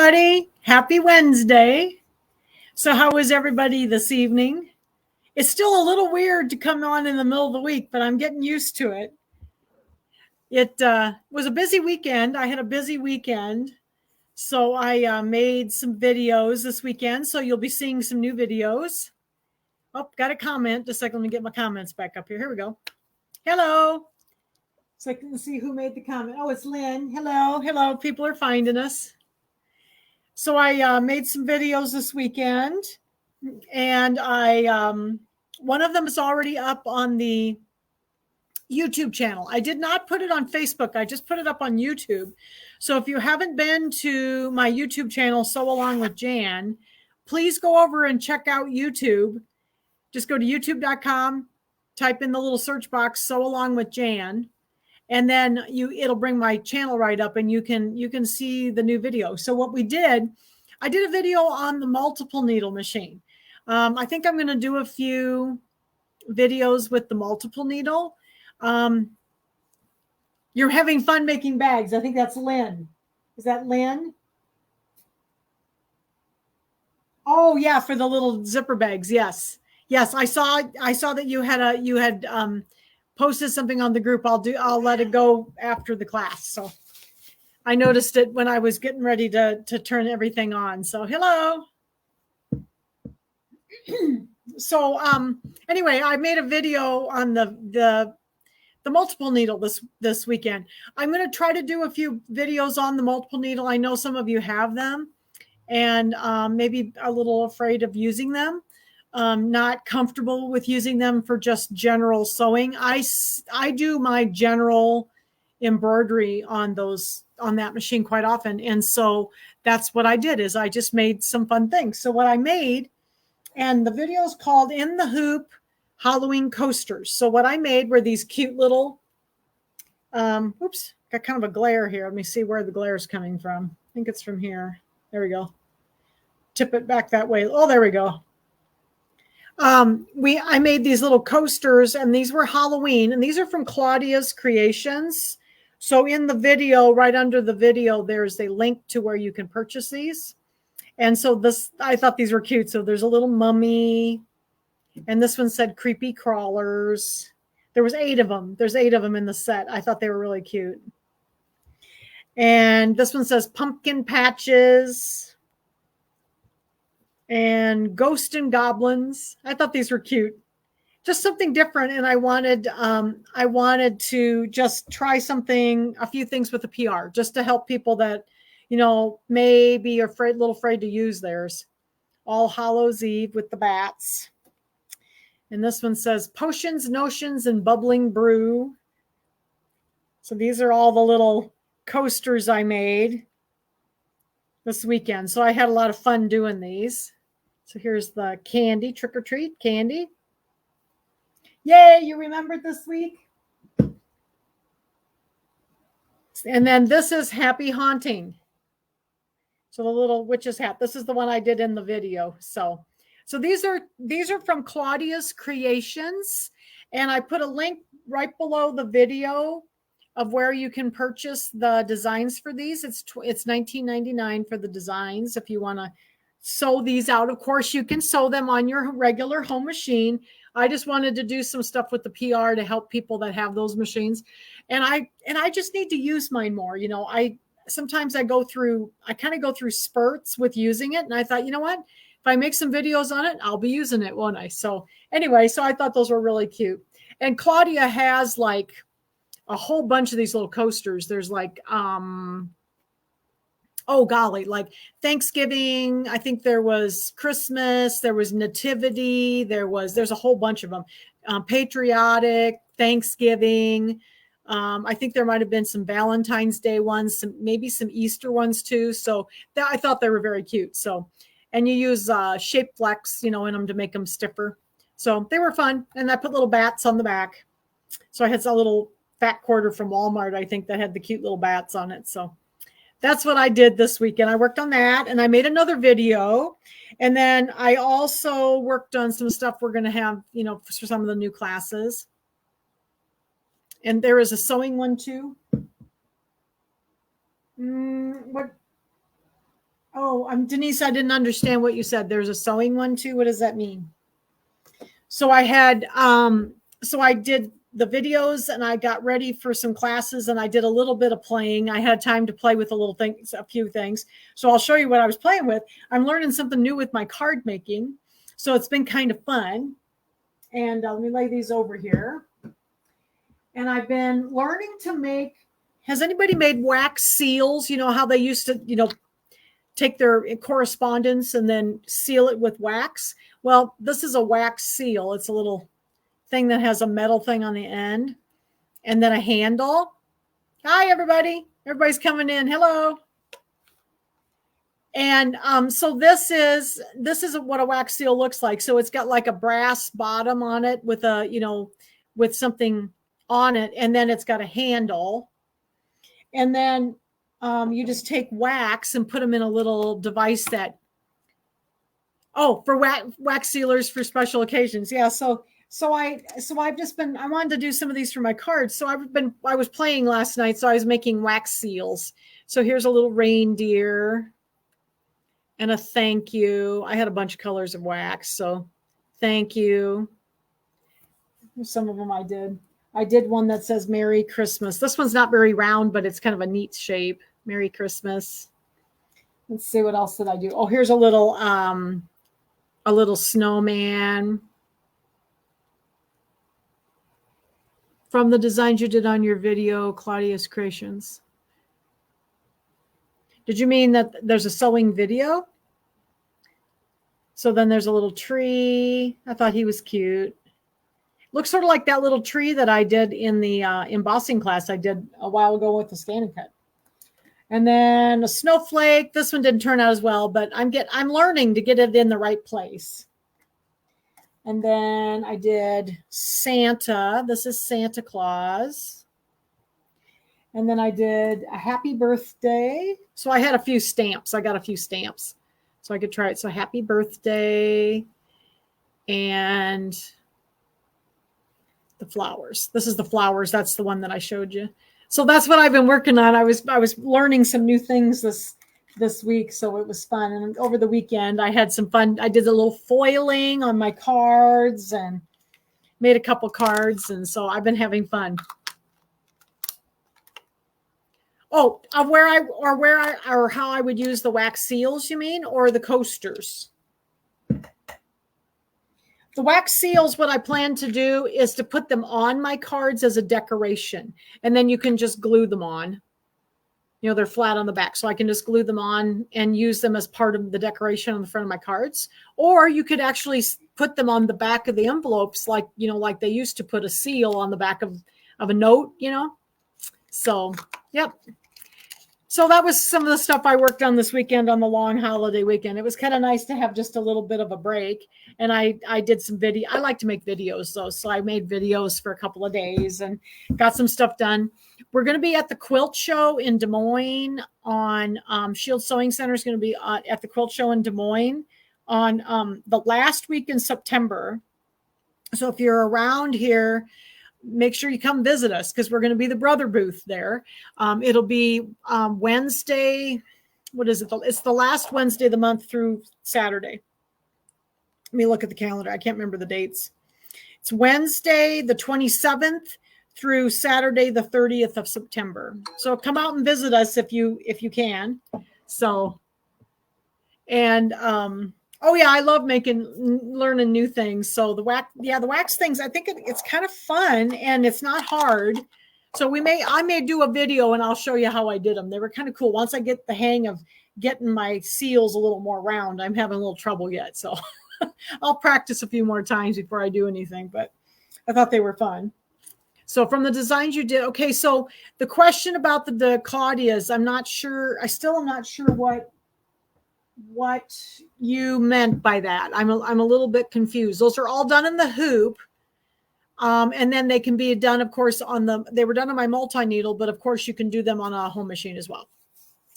everybody. Happy Wednesday. So how is everybody this evening? It's still a little weird to come on in the middle of the week, but I'm getting used to it. It was a busy weekend. I had a busy weekend. So I made some videos this weekend. So you'll be seeing some new videos. Oh, got a comment. Just a second. Let me get my comments back up here. Here we go. Hello. So I can see who made the comment. Oh, it's Lynn. Hello. Hello. People are finding us. So I made some videos this weekend, and one of them is already up on the YouTube channel. I did not put it on Facebook. I just put it up on YouTube. So if you haven't been to my YouTube channel, Sew Along with Jan, please go over and check out YouTube. Just go to youtube.com, type in the little search box, Sew Along with Jan. And then it'll bring my channel right up, and you can see the new video. So what we did, I did a video on the multiple needle machine. I think I'm going to do a few videos with the multiple needle. You're having fun making bags. I think that's Lynn. Is that Lynn? Oh yeah, for the little zipper bags. Yes. Yes, I saw that you had posted something on the group. I'll let it go after the class. So I noticed it when I was getting ready to turn everything on. So hello. So anyway, I made a video on the multiple needle this weekend. I'm going to try to do a few videos on the multiple needle. I know some of you have them and maybe a little afraid of using them. Not comfortable with using them for just general sewing. I do my general embroidery on that machine quite often. And so that's what I did, is I just made some fun things. So what I made, and the video is called In the Hoop Halloween Coasters. So what I made were these cute little, oops, got kind of a glare here. Let me see where the glare is coming from. I think it's from here. There we go. Tip it back that way. Oh, there we go. I made these little coasters, and these were Halloween, and these are from Claudia's Creations. So in the video, right under the video, there's a link to where you can purchase these. And so I thought these were cute. So there's a little mummy, and this one said creepy crawlers. There was 8 of them. There's 8 of them in the set. I thought they were really cute. And this one says pumpkin patches and ghost and goblins. I thought these were cute, just something different. And I wanted to just try a few things with the PR, just to help people that, may be a little afraid to use theirs. All Hallows Eve with the bats. And this one says potions, notions, and bubbling brew. So these are all the little coasters I made this weekend. So I had a lot of fun doing these. So here's the candy, trick or treat candy. Yay, you remembered this week. And then this is Happy Haunting. So the little witch's hat. This is the one I did in the video. So these are from Claudia's Creations. And I put a link right below the video of where you can purchase the designs for these. It's $19.99 for the designs if you want to sew these out. Of course, you can sew them on your regular home machine. I just wanted to do some stuff with the PR to help people that have those machines. And I just need to use mine more. Sometimes I kind of go through spurts with using it. And I thought, you know what? If I make some videos on it, I'll be using it, won't I? So anyway, so I thought those were really cute. And Claudia has like a whole bunch of these little coasters. There's like, oh golly, like Thanksgiving. I think there was Christmas, there was Nativity, there's a whole bunch of them. Patriotic, Thanksgiving. I think there might've been some Valentine's Day ones, maybe some Easter ones too. So I thought they were very cute. So, and you use shape flex, in them to make them stiffer. So they were fun. And I put little bats on the back. So I had a little fat quarter from Walmart, I think, that had the cute little bats on it. So that's what I did this weekend. I worked on that, and I made another video. And then I also worked on some stuff we're going to have, for some of the new classes. And there is a sewing one too. Oh, Denise, I didn't understand what you said. There's a sewing one too. What does that mean? So I had, so I did the videos and I got ready for some classes and I did a little bit of playing. I had time to play with a few things. So I'll show you what I was playing with. I'm learning something new with my card making. So it's been kind of fun. And let me lay these over here. And I've been learning to make, has anybody made wax seals? You know how they used to, take their correspondence and then seal it with wax. Well, this is a wax seal. It's a little thing that has a metal thing on the end and then a handle. Hi, everybody. Everybody's coming in. Hello. And so this is what a wax seal looks like. So it's got like a brass bottom on it with a, with something on it. And then it's got a handle. And then you just take wax and put them in a little device that, for wax sealers for special occasions. Yeah. So I've just been, I wanted to do some of these for my cards. So I was playing last night. So I was making wax seals. So here's a little reindeer and a thank you. I had a bunch of colors of wax. So thank you. Some of them I did. I did one that says Merry Christmas. This one's not very round, but it's kind of a neat shape. Merry Christmas. Let's see, what else did I do? Oh, here's a little snowman from the designs you did on your video, Claudia's Creations. Did you mean that there's a sewing video? So then there's a little tree. I thought he was cute. Looks sort of like that little tree that I did in the embossing class I did a while ago with the scan and cut. And then a snowflake. This one didn't turn out as well, but I'm learning to get it in the right place. And then I did Santa. This is Santa Claus. And then I did a happy birthday. So I had a few stamps. I got a few stamps so I could try it. So happy birthday and the flowers. This is the flowers. That's the one that I showed you. So that's what I've been working on. I was learning some new things this week, so it was fun. And over the weekend, I had some fun. I did a little foiling on my cards and made a couple cards, and so I've been having fun. Oh, or how I would use the wax seals, you mean, or the coasters? The wax seals, what I plan to do is to put them on my cards as a decoration. And then you can just glue them on. They're flat on the back. So I can just glue them on and use them as part of the decoration on the front of my cards. Or you could actually put them on the back of the envelopes like they used to put a seal on the back of a note, So, yep. So that was some of the stuff I worked on this weekend on the long holiday weekend. It was kind of nice to have just a little bit of a break. And I did some video. I like to make videos though. So I made videos for a couple of days and got some stuff done. We're going to be at the quilt show in Des Moines on Shield Sewing Center is going to be at the quilt show in Des Moines on the last week in September. So if you're around here, make sure you come visit us because we're going to be the brother booth there. It'll be Wednesday. What is it? It's the last Wednesday of the month through Saturday. Let me look at the calendar. I can't remember the dates. It's Wednesday, the 27th through Saturday, the 30th of September. So come out and visit us if you can. So, and oh yeah, I love learning new things. So the wax things, I think it's kind of fun and it's not hard. So I may do a video and I'll show you how I did them. They were kind of cool. Once I get the hang of getting my seals a little more round, I'm having a little trouble yet. So I'll practice a few more times before I do anything, but I thought they were fun. So from the designs you did, okay. So the question about the Claudias, I'm not sure. I still am not sure what you meant by that. I'm a little bit confused. Those are all done in the hoop. And then they can be done, of course, they were done on my multi-needle, but of course you can do them on a home machine as well.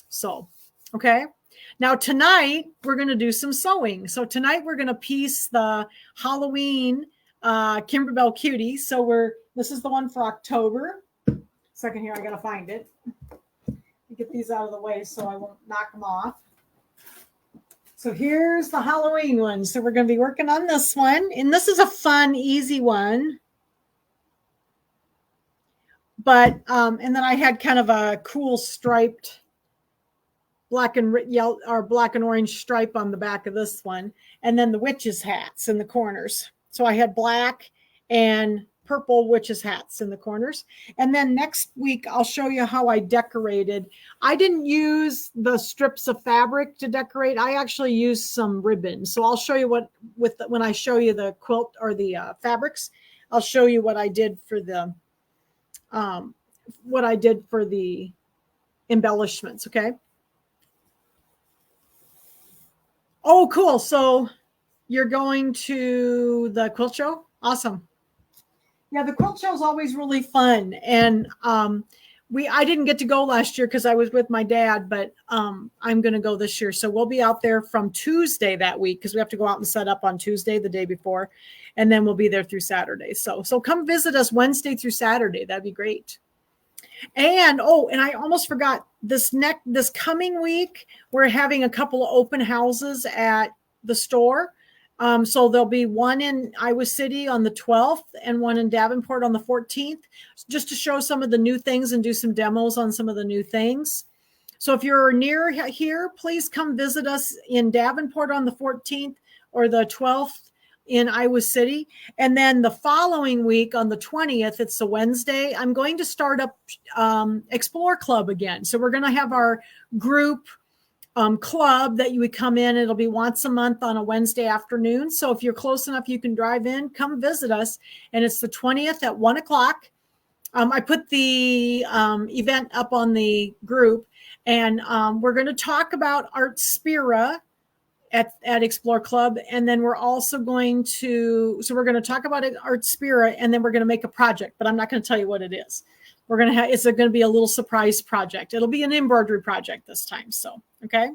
So, okay. Now tonight we're going to do some sewing. So tonight we're going to piece the Halloween Kimberbell Cutie. So this is the one for October. Second here, I got to find it. Get these out of the way so I won't knock them off. So here's the Halloween one. So we're going to be working on this one. And this is a fun, easy one. But, and then I had kind of a cool striped black and yellow or black and orange stripe on the back of this one. And then the witches' hats in the corners. So I had black and purple witches' hats in the corners. And then next week, I'll show you how I decorated. I didn't use the strips of fabric to decorate. I actually used some ribbon. So I'll show you what, when I show you the quilt or the fabrics, I'll show you what I did for the, embellishments. Okay. Oh, cool. So you're going to the quilt show? Awesome. Yeah, the quilt show is always really fun. And I didn't get to go last year because I was with my dad, but I'm going to go this year. So we'll be out there from Tuesday that week because we have to go out and set up on Tuesday, the day before. And then we'll be there through Saturday. So come visit us Wednesday through Saturday. That'd be great. And and I almost forgot this coming week, we're having a couple of open houses at the store. So there'll be one in Iowa City on the 12th and one in Davenport on the 14th, just to show some of the new things and do some demos on some of the new things. So if you're near here, please come visit us in Davenport on the 14th or the 12th in Iowa City. And then the following week on the 20th, it's a Wednesday, I'm going to start up Explore Club again. So we're going to have our group club that you would come in. It'll be once a month on a Wednesday afternoon. So if you're close enough, you can drive in, come visit us. And it's the 20th at 1 o'clock. I put the event up on the group, and we're going to talk about Art Spira at Explore Club. And then we're also going to, we're going to talk about Art Spira, and then we're going to make a project, but I'm not going to tell you what it is. We're going to have, it's going to be a little surprise project. It'll be an embroidery project this time. So, okay.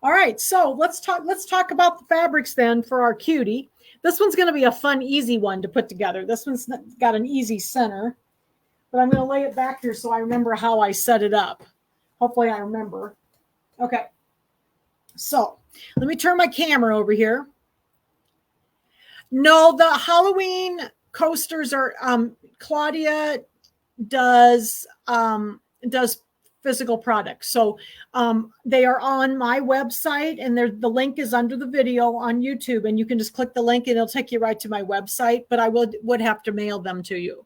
All right. So let's talk about the fabrics then for our cutie. This one's going to be a fun, easy one to put together. This one's got an easy center, but I'm going to lay it back here so I remember how I set it up. Hopefully I remember. Okay. So let me turn my camera over here. No, the Halloween coasters are, Claudia does physical products. So they are on my website, and the link is under the video on YouTube, and you can just click the link and it'll take you right to my website, but I would have to mail them to you.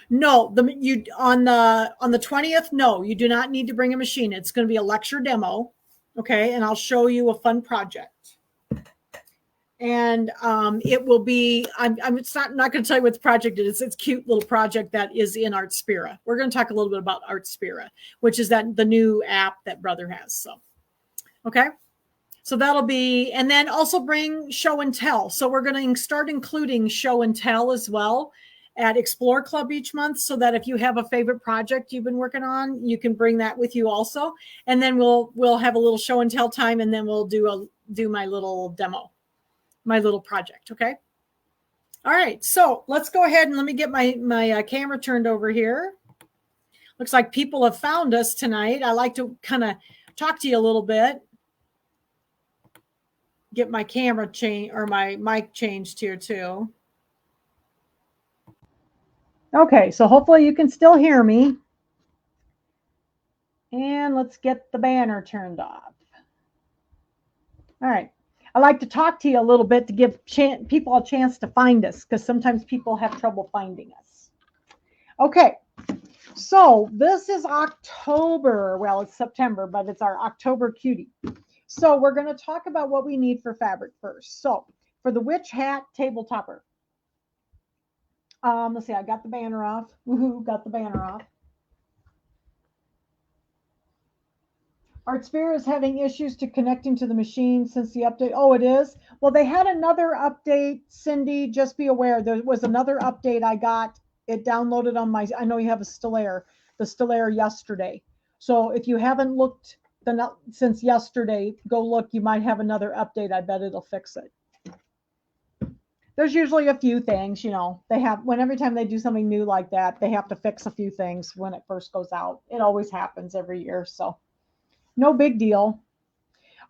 No, on the 20th, no, you do not need to bring a machine. It's going to be a lecture demo. Okay. And I'll show you a fun project. And it will be, I'm not going to tell you what the project is. It's a cute little project that is in Art Spira. We're going to talk a little bit about Art Spira, which is the new app that Brother has. So, okay. So that'll be, and then also bring show and tell. So we're going to start including show and tell as well at Explore Club each month, so that if you have a favorite project you've been working on, you can bring that with you also. And then we'll have a little show and tell time, and then we'll do my little demo, my little project. Okay. All right. So let's go ahead and let me get my camera turned over here. Looks like people have found us tonight. I like to kind of talk to you a little bit. Get my camera change or my mic changed here too. Okay, so hopefully you can still hear me. And let's get the banner turned off. All right. I like to talk to you a little bit to give people a chance to find us, because sometimes people have trouble finding us. Okay, so this is October. Well, it's September, but it's our October Cutie. So we're going to talk about what we need for fabric first. So for the witch hat table topper. Let's see, I got the banner off. Woohoo, got the banner off. Art Sphere is having issues to connecting to the machine since the update. Oh, it is? Well, they had another update, Cindy. Just be aware. There was another update I got. It downloaded on I know you have the Stellaire yesterday. So if you haven't looked since yesterday, go look. You might have another update. I bet it'll fix it. There's usually a few things, every time they do something new like that, they have to fix a few things when it first goes out. It always happens every year. So no big deal.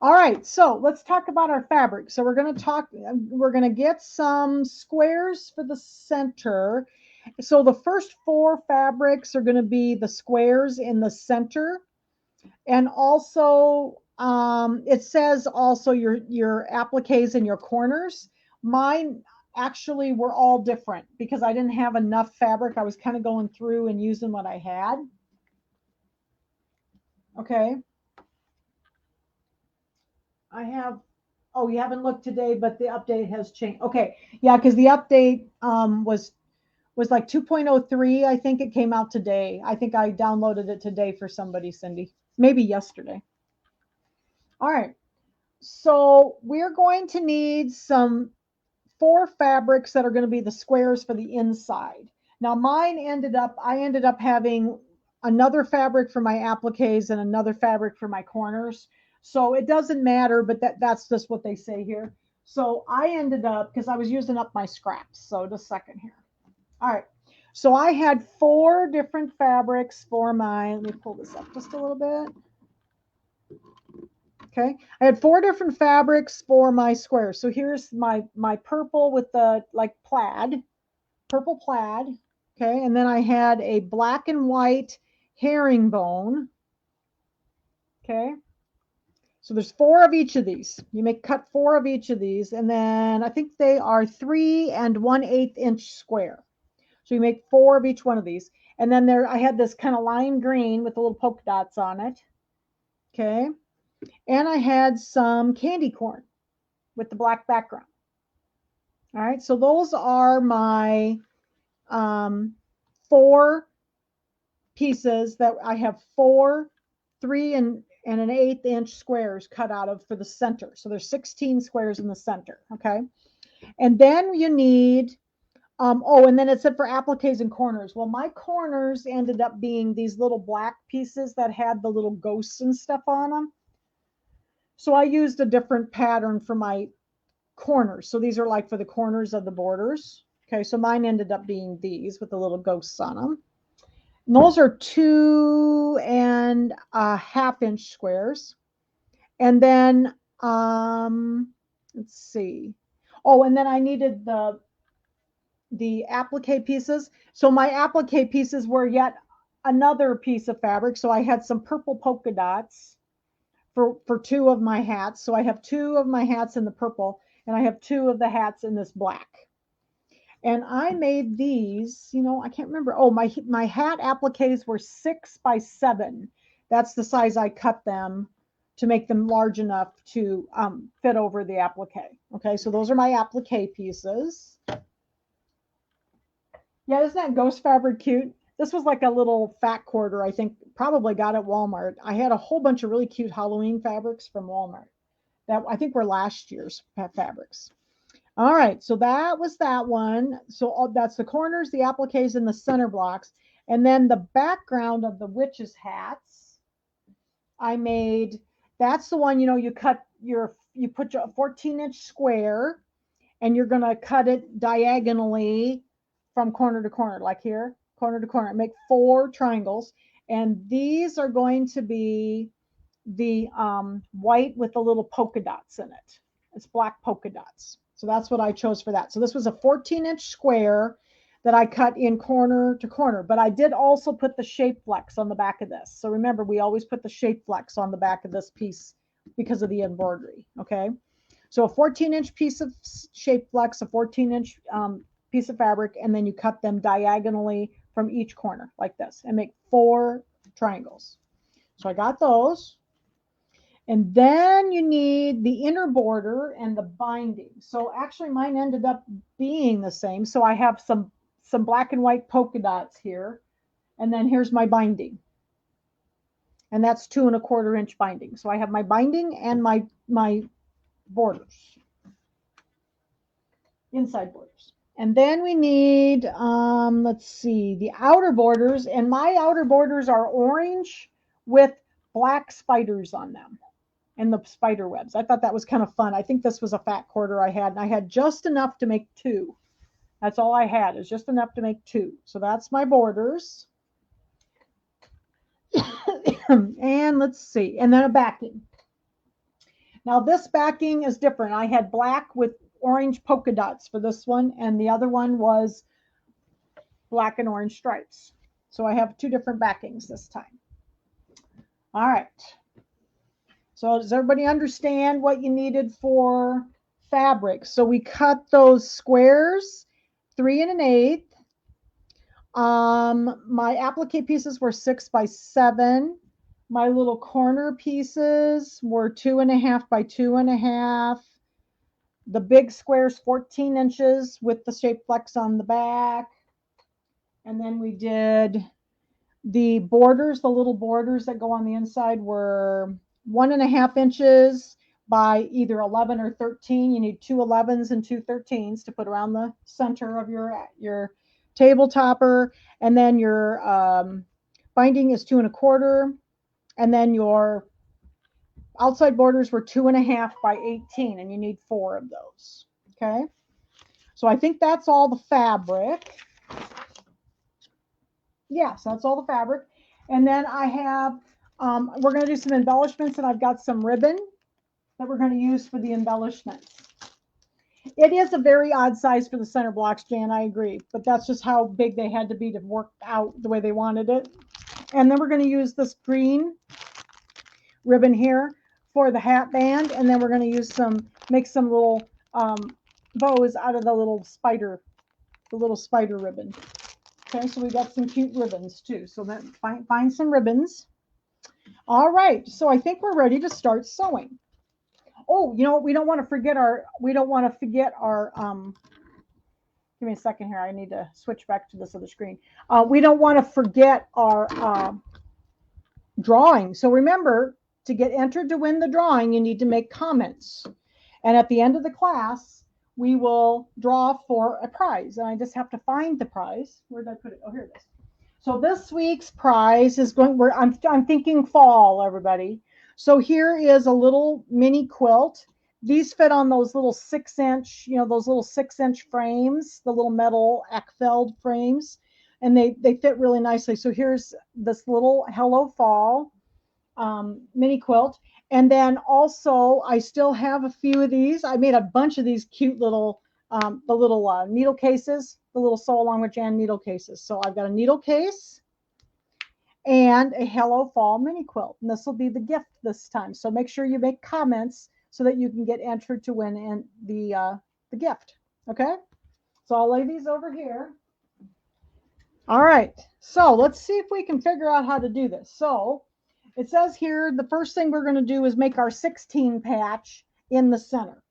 All right, so let's talk about our fabric. So we're going to get some squares for the center. So the first 4 fabrics are going to be the squares in the center. And also, it says also your appliques and your corners. Mine actually were all different because I didn't have enough fabric. I was kind of going through and using what I had. Okay. I have, oh, you haven't looked today, but the update has changed. Okay. Yeah, because the update was like 2.03. I think it came out today. I think I downloaded it today for somebody, Cindy. Maybe yesterday. All right. So we're going to need some 4 fabrics that are going to be the squares for the inside. Now I ended up having another fabric for my appliques and another fabric for my corners. So it doesn't matter, but that's just what they say here. So I ended up, because I was using up my scraps. So just a second here. All right. So I had 4 different fabrics for my, let me pull this up just a little bit. Okay, I had 4 different fabrics for my squares. So here's my purple with the like plaid, purple plaid. Okay, and then I had a black and white herringbone. Okay, so there's 4 of each of these. You may cut 4 of each of these, and then I think they are 3 1/8 inch square. So you make 4 of each one of these, and then I had this kind of lime green with the little polka dots on it. Okay. And I had some candy corn with the black background. All right, so those are my 4 pieces that I have 4 3 1/8 inch squares cut out of for the center. So there's 16 squares in the center. Okay, and then you need and then it said for appliques and corners. Well, my corners ended up being these little black pieces that had the little ghosts and stuff on them. So I used a different pattern for my corners. So these are like for the corners of the borders. Okay, so mine ended up being these with the little ghosts on them. And those are 2 1/2 inch squares. And then, let's see. Oh, and then I needed the applique pieces. So my applique pieces were yet another piece of fabric. So I had some purple polka dots for 2 of my hats. So I have 2 of my hats in the purple, and I have 2 of the hats in this black. And I made these, I can't remember. Oh, my hat appliques were 6 by 7. That's the size I cut them to make them large enough to fit over the applique. Okay, so those are my applique pieces. Yeah, isn't that ghost fabric cute? This was like a little fat quarter, I think, probably got at Walmart. I had a whole bunch of really cute Halloween fabrics from Walmart that I think were last year's fabrics. All right, so that was that one. So that's the corners, the appliques, and the center blocks. And then the background of the witches' hats, I made, that's the one, you put your 14-inch square, and you're going to cut it diagonally from corner to corner, like here, corner to corner. Make 4 triangles, and these are going to be the white with the little polka dots in it. It's black polka dots. So that's what I chose for that. So this was a 14-inch square that I cut in corner to corner, but I did also put the shape flex on the back of this. So remember, we always put the shape flex on the back of this piece because of the embroidery. Okay. So a 14-inch piece of shape flex, a 14-inch piece of fabric, and then you cut them diagonally from each corner like this and make 4 triangles. So I got those. And then you need the inner border and the binding. So actually mine ended up being the same. So I have some black and white polka dots here. And then here's my binding. And that's 2 1/4 inch binding. So I have my binding and my borders, inside borders. And then we need, let's see, the outer borders. And my outer borders are orange with black spiders on them and the spider webs. I thought that was kind of fun. I think this was a fat quarter I had, and I had just enough to make 2. That's all I had, is just enough to make 2. So that's my borders. And let's see, and then a backing. Now this backing is different. I had black with orange polka dots for this one, and the other one was black and orange stripes. So I have 2 different backings this time. All right. So does everybody understand what you needed for fabric? So we cut those squares 3 1/8. My applique pieces were 6 by 7. My little corner pieces were 2.5 by 2.5. The big squares 14 inches with the shape flex on the back. And then we did the borders, the little borders that go on the inside were 1.5 inches by either 11 or 13. You need 2 11s and 2 13s to put around the center of your table topper. And then your binding is 2 1/4. And then your outside borders were 2.5 by 18, and you need 4 of those. Okay. So I think that's all the fabric. Yes, that's all the fabric. And then I have, we're going to do some embellishments, and I've got some ribbon that we're going to use for the embellishments. It is a very odd size for the center blocks, Jan, I agree, but that's just how big they had to be to work out the way they wanted it. And then we're going to use this green ribbon here for the hat band, and then we're going to use make some little bows out of the little spider ribbon. Okay, so we got some cute ribbons too. So then find some ribbons. All right, so I think we're ready to start sewing. Oh, you know what? We don't want to forget our, give me a second here. I need to switch back to this other screen. We don't want to forget our drawing. So remember, to get entered to win the drawing, you need to make comments. And at the end of the class, we will draw for a prize. And I just have to find the prize. Where did I put it? Oh, here it is. So this week's prize is I'm thinking fall, everybody. So here is a little mini quilt. These fit on those little 6-inch, those little 6-inch frames, the little metal Eckfeld frames, and they fit really nicely. So here's this little Hello Fall mini quilt. And then also I still have a few of these. I made a bunch of these cute little, the little needle cases, the little Sew Along with Jan needle cases. So I've got a needle case and a Hello Fall mini quilt. And this will be the gift this time. So make sure you make comments so that you can get entered to win the gift. Okay. So I'll lay these over here. All right. So let's see if we can figure out how to do this. So it says here, the first thing we're going to do is make our 16 patch in the center.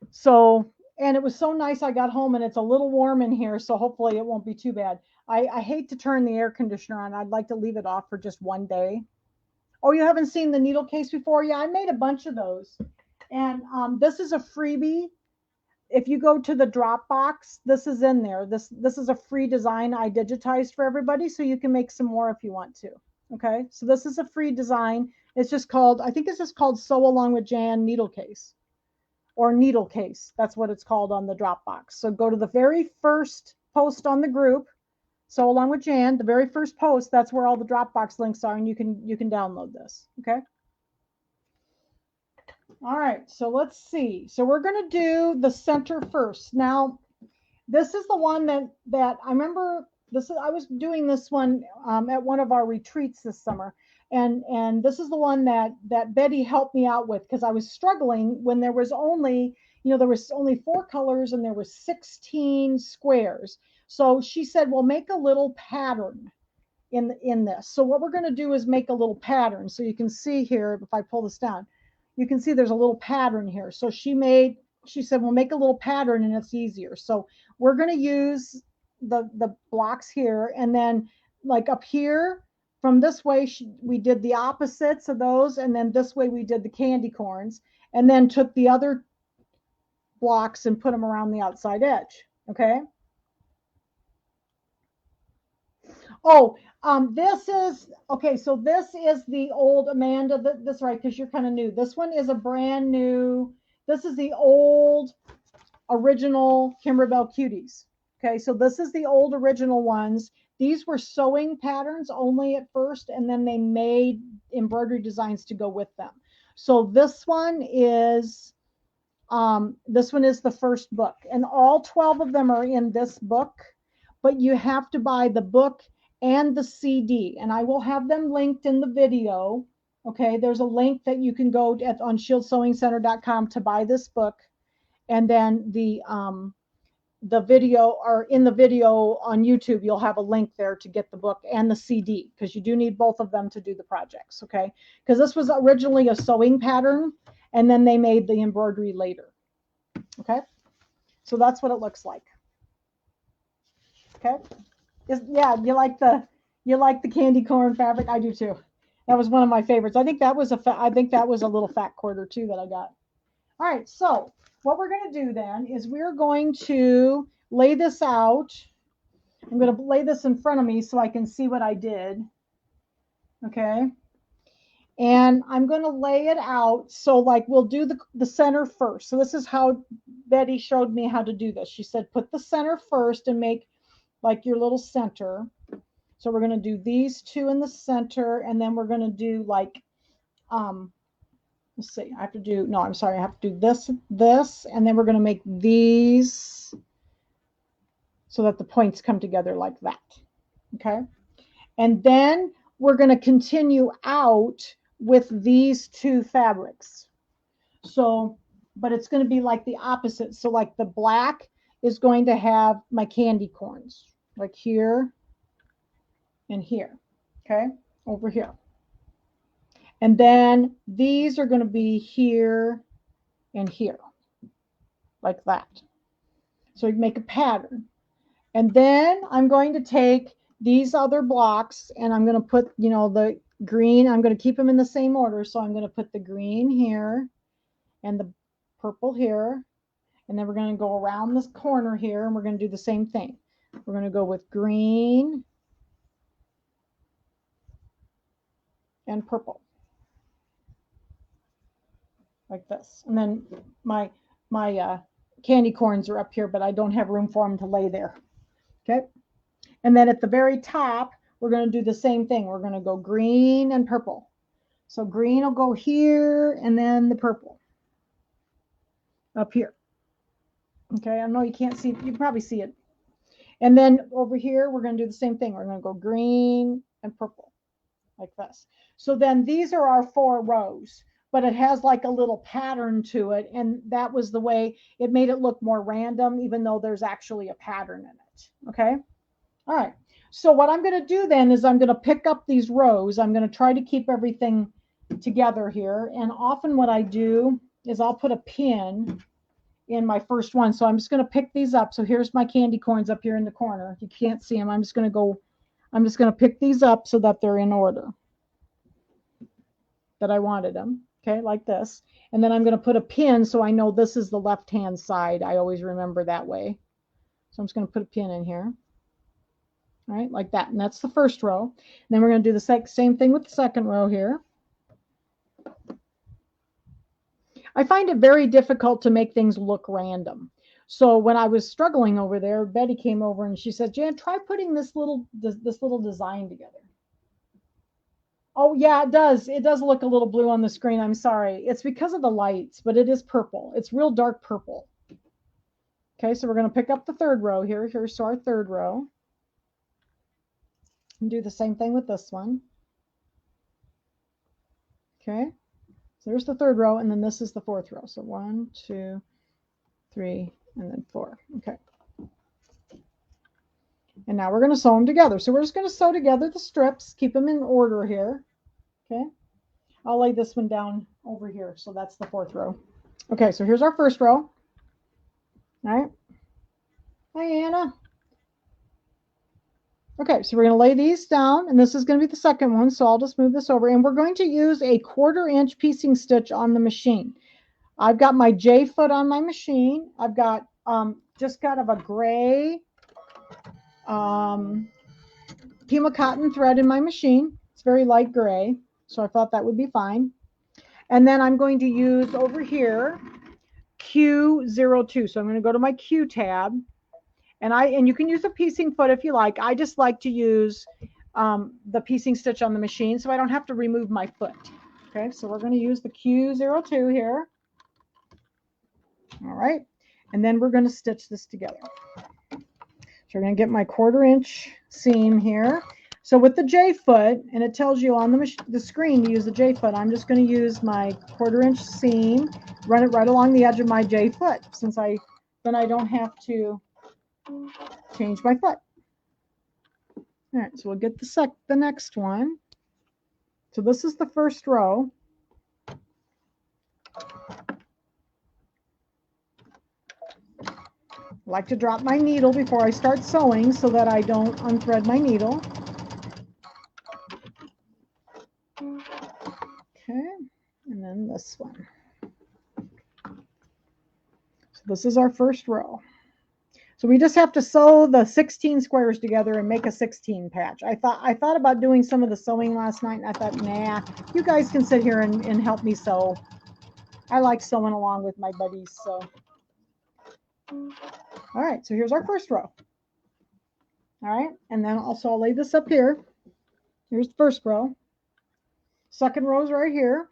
So, and it was so nice. I got home and it's a little warm in here, so hopefully it won't be too bad. I hate to turn the air conditioner on. I'd like to leave it off for just one day. Oh, you haven't seen the needle case before? Yeah, I made a bunch of those. And this is a freebie. If you go to the Dropbox, this is in there. This is a free design I digitized for everybody, so you can make some more if you want to. Okay, so this is a free design. It's just called, I think it's just called Sew Along with Jan needle case, or needle case. That's what it's called on the Dropbox. So go to the very first post on the group, Sew Along with Jan, the very first post, that's where all the Dropbox links are, and you can download this. Okay. All right, so let's see. So we're going to do the center first. Now, this is the one that I remember. I was doing this one at one of our retreats this summer, and this is the one that Betty helped me out with, because I was struggling when there was only 4 colors and there was 16 squares. So she said, well, make a little pattern in this. So what we're going to do is make a little pattern. So you can see here, if I pull this down, you can see there's a little pattern here. So she said, well, make a little pattern and it's easier. So we're going to use the blocks here, and then like up here from this way we did the opposites of those, and then this way we did the candy corns, and then took the other blocks and put them around the outside edge. Okay. Oh, this is okay. So this is the old Amanda. This right, because you're kind of new. This one is a brand new. This is the old original Kimberbell Cuties. Okay, so this is the old original ones. These were sewing patterns only at first, and then they made embroidery designs to go with them. So this one is the first book, and all 12 of them are in this book, but you have to buy the book and the CD, and I will have them linked in the video. Okay, there's a link that you can go on shieldssewingcenter.com to buy this book, and then the video, or in the video on YouTube, you'll have a link there to get the book and the CD, because you do need both of them to do the projects. Okay, because this was originally a sewing pattern, and then they made the embroidery later. Okay, so that's what it looks like. Okay, yeah, you like the candy corn fabric? I do too. That was one of my favorites. I think that was a little fat quarter too that I got. All right, so what we're going to do then is we're going to lay this out. I'm going to lay this in front of me so I can see what I did. Okay. And I'm going to lay it out. So like we'll do the center first. So this is how Betty showed me how to do this. She said, put the center first and make like your little center. So we're going to do these two in the center, and then we're going to do like, let's see, I have to do this, and then we're going to make these so that the points come together like that. Okay. And then we're going to continue out with these two fabrics. So, but it's going to be like the opposite. So like the black is going to have my candy corns like here and here. Okay. Over here. And then these are going to be here and here, like that. So you make a pattern. And then I'm going to take these other blocks and I'm going to put, the green, I'm going to keep them in the same order. So I'm going to put the green here and the purple here. And then we're going to go around this corner here and we're going to do the same thing. We're going to go with green and purple. Like this. And then my candy corns are up here, but I don't have room for them to lay there. Okay. And then at the very top, we're going to do the same thing. We're going to go green and purple. So green will go here, and then the purple up here. Okay. I know you can't see, you can probably see it. And then over here, we're going to do the same thing. We're going to go green and purple like this. So then these are our 4 rows. But it has like a little pattern to it. And that was the way it made it look more random, even though there's actually a pattern in it. Okay. All right. So what I'm going to do then is I'm going to pick up these rows. I'm going to try to keep everything together here. And often what I do is I'll put a pin in my first one. So I'm just going to pick these up. So here's my candy corns up here in the corner. You can't see them. I'm just going to pick these up so that they're in order that I wanted them. Okay, like this. And then I'm going to put a pin so I know this is the left-hand side. I always remember that way. So I'm just going to put a pin in here. All right, like that. And that's the first row. And then we're going to do the same thing with the second row here. I find it very difficult to make things look random. So when I was struggling over there, Betty came over and she said, Jan, try putting this little design together. Oh, yeah, it does. It does look a little blue on the screen. I'm sorry. It's because of the lights, but it is purple. It's real dark purple. Okay, so we're going to pick up the third row here. Here's our third row. And do the same thing with this one. Okay, so there's the third row, and then this is the fourth row. So 1, 2, 3, and then 4. Okay. And now we're going to sew them together. So we're just going to sew together the strips, keep them in order here. Okay. I'll lay this one down over here. So that's the fourth row. Okay. So here's our first row. All right. Hi, Anna. Okay. So we're going to lay these down, and this is going to be the second one. So I'll just move this over, and we're going to use a 1/4-inch piecing stitch on the machine. I've got my J foot on my machine. I've got just kind of a gray Pima cotton thread in my machine. It's very light gray, so I thought that would be fine. And then I'm going to use over here Q02. So I'm going to go to my Q tab, and you can use a piecing foot if you like. I just like to use the piecing stitch on the machine so I don't have to remove my foot. Okay, so we're going to use the Q02 here. All right, and then we're going to stitch this together. So we're going to get my 1/4 inch seam here. So with the J foot, and it tells you on the screen to use the J foot, I'm just going to use my 1/4 inch seam, run it right along the edge of my J foot, since then I don't have to change my foot. All right, so we'll get the next one. So this is the first row. I like to drop my needle before I start sewing so that I don't unthread my needle. Okay, and then this one. So this is our first row. So we just have to sew the 16 squares together and make a 16 patch. I thought about doing some of the sewing last night, and I thought, nah, you guys can sit here and help me sew. I like sewing along with my buddies, so. All right, so here's our first row. All right, and then also I'll lay this up here. Here's the first row. Second row is right here.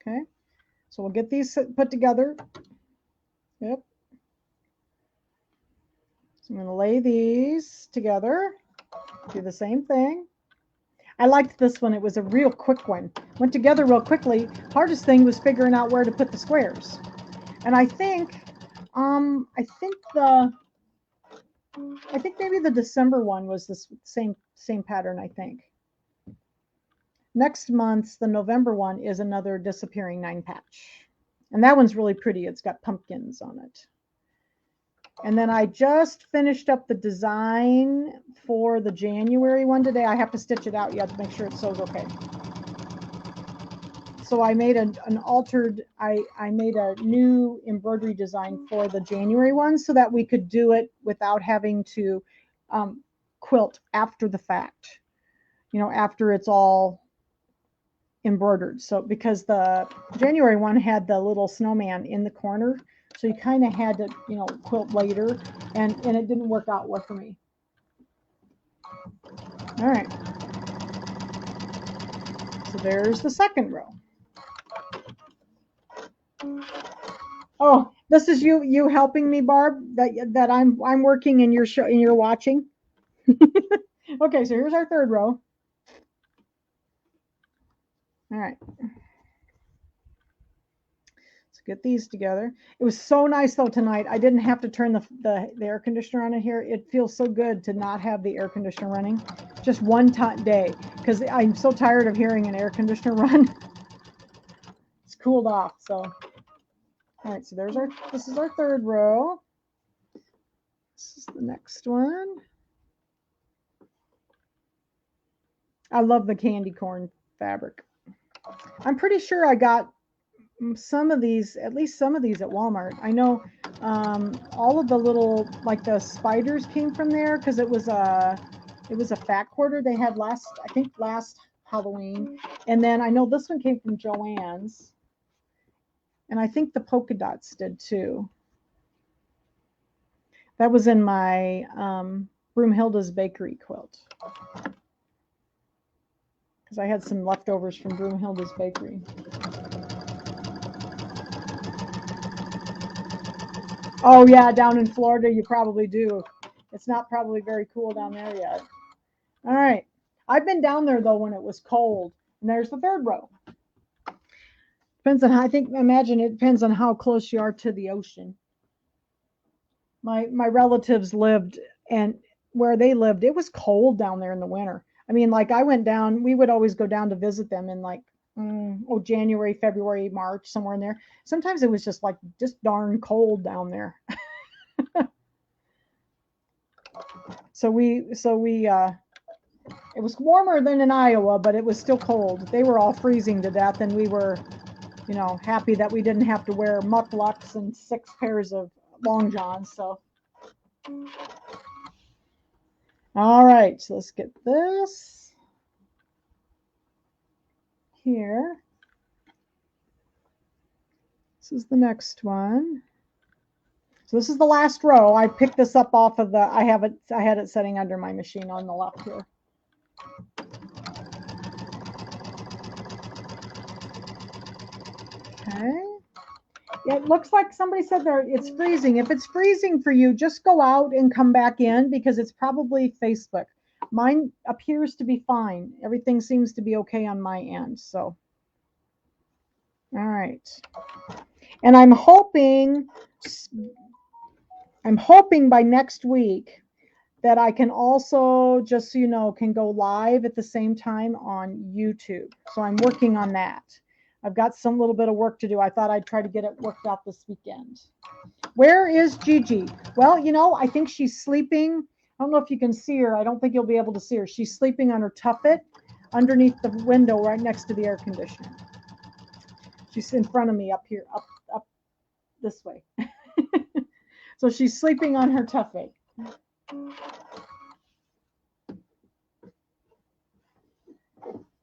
Okay, so we'll get these put together. Yep. So I'm going to lay these together. Do the same thing. I liked this one. It was a real quick one. Went together real quickly. Hardest thing was figuring out where to put the squares. And I think maybe the December one was the same pattern, I think. Next month's, the November one, is another disappearing 9 patch. And that one's really pretty. It's got pumpkins on it. And then I just finished up the design for the January one today. I have to stitch it out yet to make sure it sews okay. So I made I made a new embroidery design for the January one so that we could do it without having to quilt after the fact, you know, after it's all embroidered. So because the January one had the little snowman in the corner, so you kind of had to, you know, quilt later, and it didn't work out well for me. All right. So there's the second row. Oh, this is you helping me, Barb, that I'm working and you're watching. Okay, so here's our third row. All right. Let's get these together. It was so nice though tonight. I didn't have to turn the air conditioner on in here. It feels so good to not have the air conditioner running. Just one day, because I'm so tired of hearing an air conditioner run. It's cooled off. So, all right. So this is our third row. This is the next one. I love the candy corn fabric. I'm pretty sure I got some of these, at least some of these at Walmart. I know all of the little, like the spiders came from there because it was a fat quarter they had last Halloween. And then I know this one came from Joann's. And I think the polka dots did too. That was in my Broomhilda's Bakery quilt. Because I had some leftovers from Broomhilda's Bakery. Oh yeah, down in Florida you probably do. It's not probably very cool down there yet. All right. I've been down there though when it was cold. And there's the third row. Depends on how, imagine it depends on how close you are to the ocean. My relatives lived, and where they lived, it was cold down there in the winter. I mean, like I went down, we would always go down to visit them in like, January, February, March, somewhere in there. Sometimes it was just darn cold down there. So it was warmer than in Iowa, but it was still cold. They were all freezing to death, and we were, you know, happy that we didn't have to wear mucklucks and 6 pairs of long johns. So, all right, so let's get this here. This is the next one. So this is the last row. I picked this up off of I had it setting under my machine on the left here. Okay. It looks like somebody said there it's freezing. If it's freezing for you, just go out and come back in because it's probably Facebook. Mine appears to be fine. Everything seems to be okay on my end. So, all right. And I'm hoping by next week that I can also, just so you know, can go live at the same time on YouTube. So I'm working on that. I've got some little bit of work to do. I thought I'd try to get it worked out this weekend. Where is Gigi? Well, you know, I think she's sleeping. I don't know if you can see her. I don't think you'll be able to see her. She's sleeping on her tuffet underneath the window right next to the air conditioner. She's in front of me up here, up this way. So she's sleeping on her tuffet.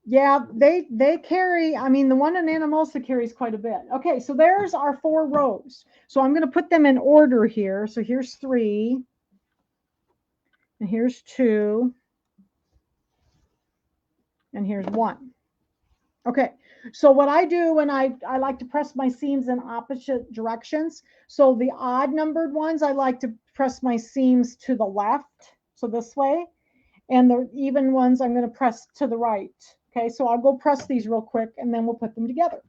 Yeah, they carry, I mean, the one in Anamosa carries quite a bit. Okay, so there's our 4 rows. So I'm going to put them in order here. So here's 3, and here's 2, and here's 1. Okay, so what I do when I like to press my seams in opposite directions. So the odd numbered ones, I like to press my seams to the left, so this way. And the even ones, I'm going to press to the right. Okay, so I'll go press these real quick and then we'll put them together.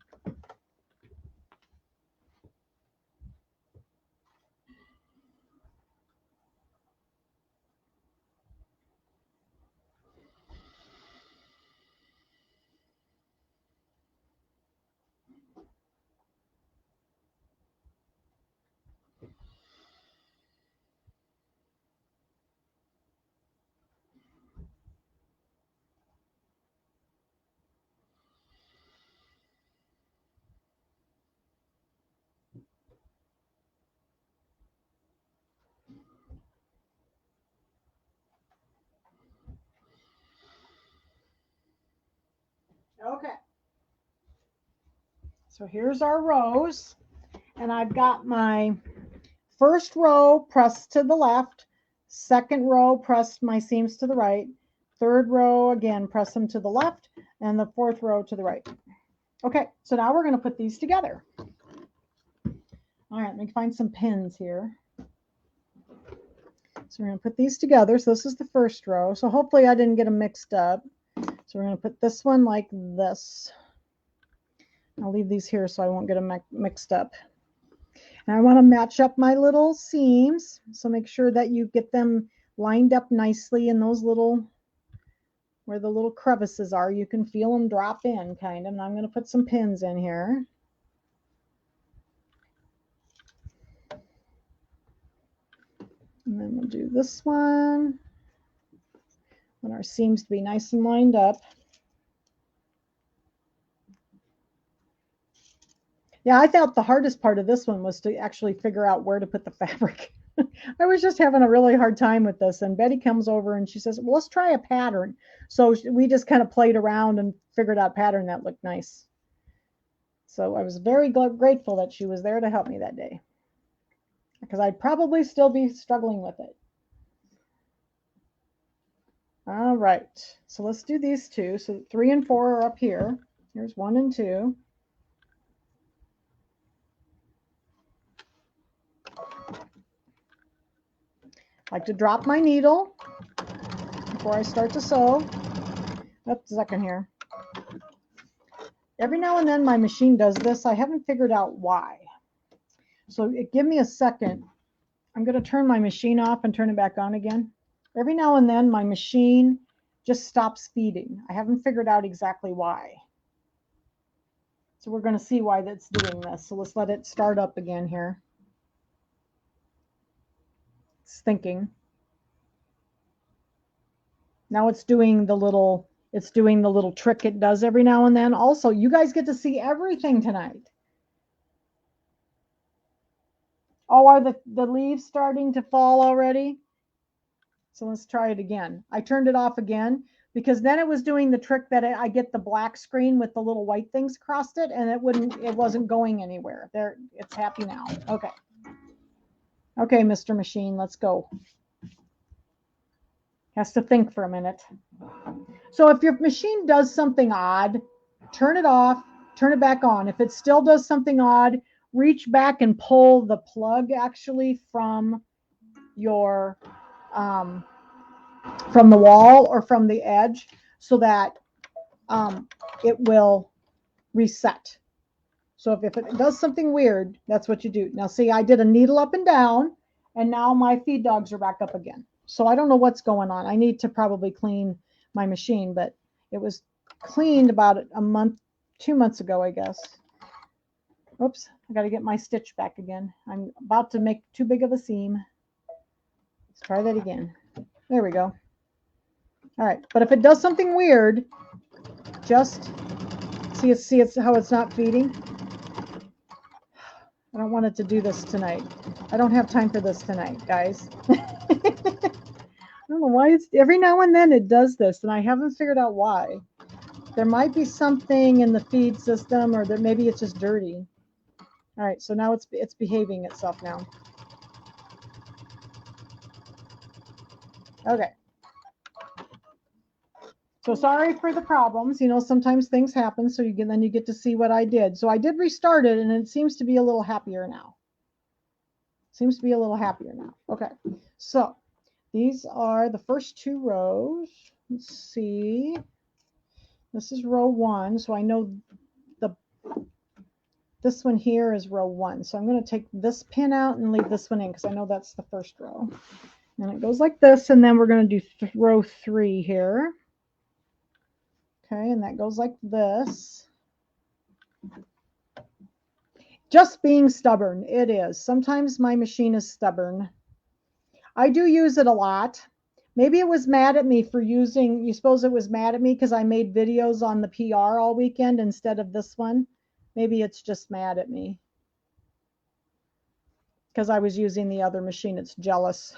Okay. So here's our rows, and I've got my first row pressed to the left, second row pressed my seams to the right, third row again press them to the left, and the fourth row to the right. Okay, so now we're going to put these together. All right, let me find some pins here. So we're going to put these together. So this is the first row. So hopefully I didn't get them mixed up. So we're going to put this one like this. I'll leave these here so I won't get them mixed up. And I want to match up my little seams. So make sure that you get them lined up nicely in those little, where the little crevices are. You can feel them drop in kind of. And I'm going to put some pins in here. And then we'll do this one. Want our seams to be nice and lined up. Yeah, I thought the hardest part of this one was to actually figure out where to put the fabric. I was just having a really hard time with this. And Betty comes over and she says, well, let's try a pattern. So we just kind of played around and figured out a pattern that looked nice. So I was very grateful that she was there to help me that day, because I'd probably still be struggling with it. All right, so let's do these two. So 3 and 4 are up here. Here's 1 and 2. I like to drop my needle before I start to sew. Oops, a second here. Every now and then my machine does this. I haven't figured out why. So give me a second. I'm going to turn my machine off and turn it back on again. Every now and then my machine just stops feeding. I haven't figured out exactly why. So we're going to see why that's doing this. So let's let it start up again here. It's thinking. Now it's doing the little trick it does every now and then. Also, you guys get to see everything tonight. Oh, are the leaves starting to fall already? So let's try it again. I turned it off again because then it was doing the trick that I get the black screen with the little white things across it, and it wasn't going anywhere. There, it's happy now. Okay. Okay, Mr. Machine, let's go. Has to think for a minute. So if your machine does something odd, turn it off, turn it back on. If it still does something odd, reach back and pull the plug actually from your from the wall or from the edge so that it will reset. So if it does something weird, that's what you do. Now see, I did a needle up and down, and now my feed dogs are back up again. So I don't know what's going on. I need to probably clean my machine, but it was cleaned about a month, 2 months ago, I guess. Oops, I got to get my stitch back again. I'm about to make too big of a seam. Let's try that again. There we go. All right, but if it does something weird, just see it's how it's not feeding. I don't want it to do this tonight. I don't have time for this tonight, guys. I don't know why it's every now and then it does this, and I haven't figured out why. There might be something in the feed system, or that maybe it's just dirty. All right, so now it's behaving itself now. Okay. So sorry for the problems. You know, sometimes things happen, so then you get to see what I did. So I did restart it, and it seems to be a little happier now. Seems to be a little happier now. Okay, so these are the first 2 rows. Let's see. This is row 1, so I know this one here is row 1. So I'm going to take this pin out and leave this one in because I know that's the first row. And it goes like this, and then we're going to do row 3 here. Okay, and that goes like this. Just being stubborn, it is. Sometimes my machine is stubborn. I do use it a lot. Maybe it was mad at me for using, you suppose it was mad at me because I made videos on the PR all weekend instead of this one? Maybe it's just mad at me because I was using the other machine. It's jealous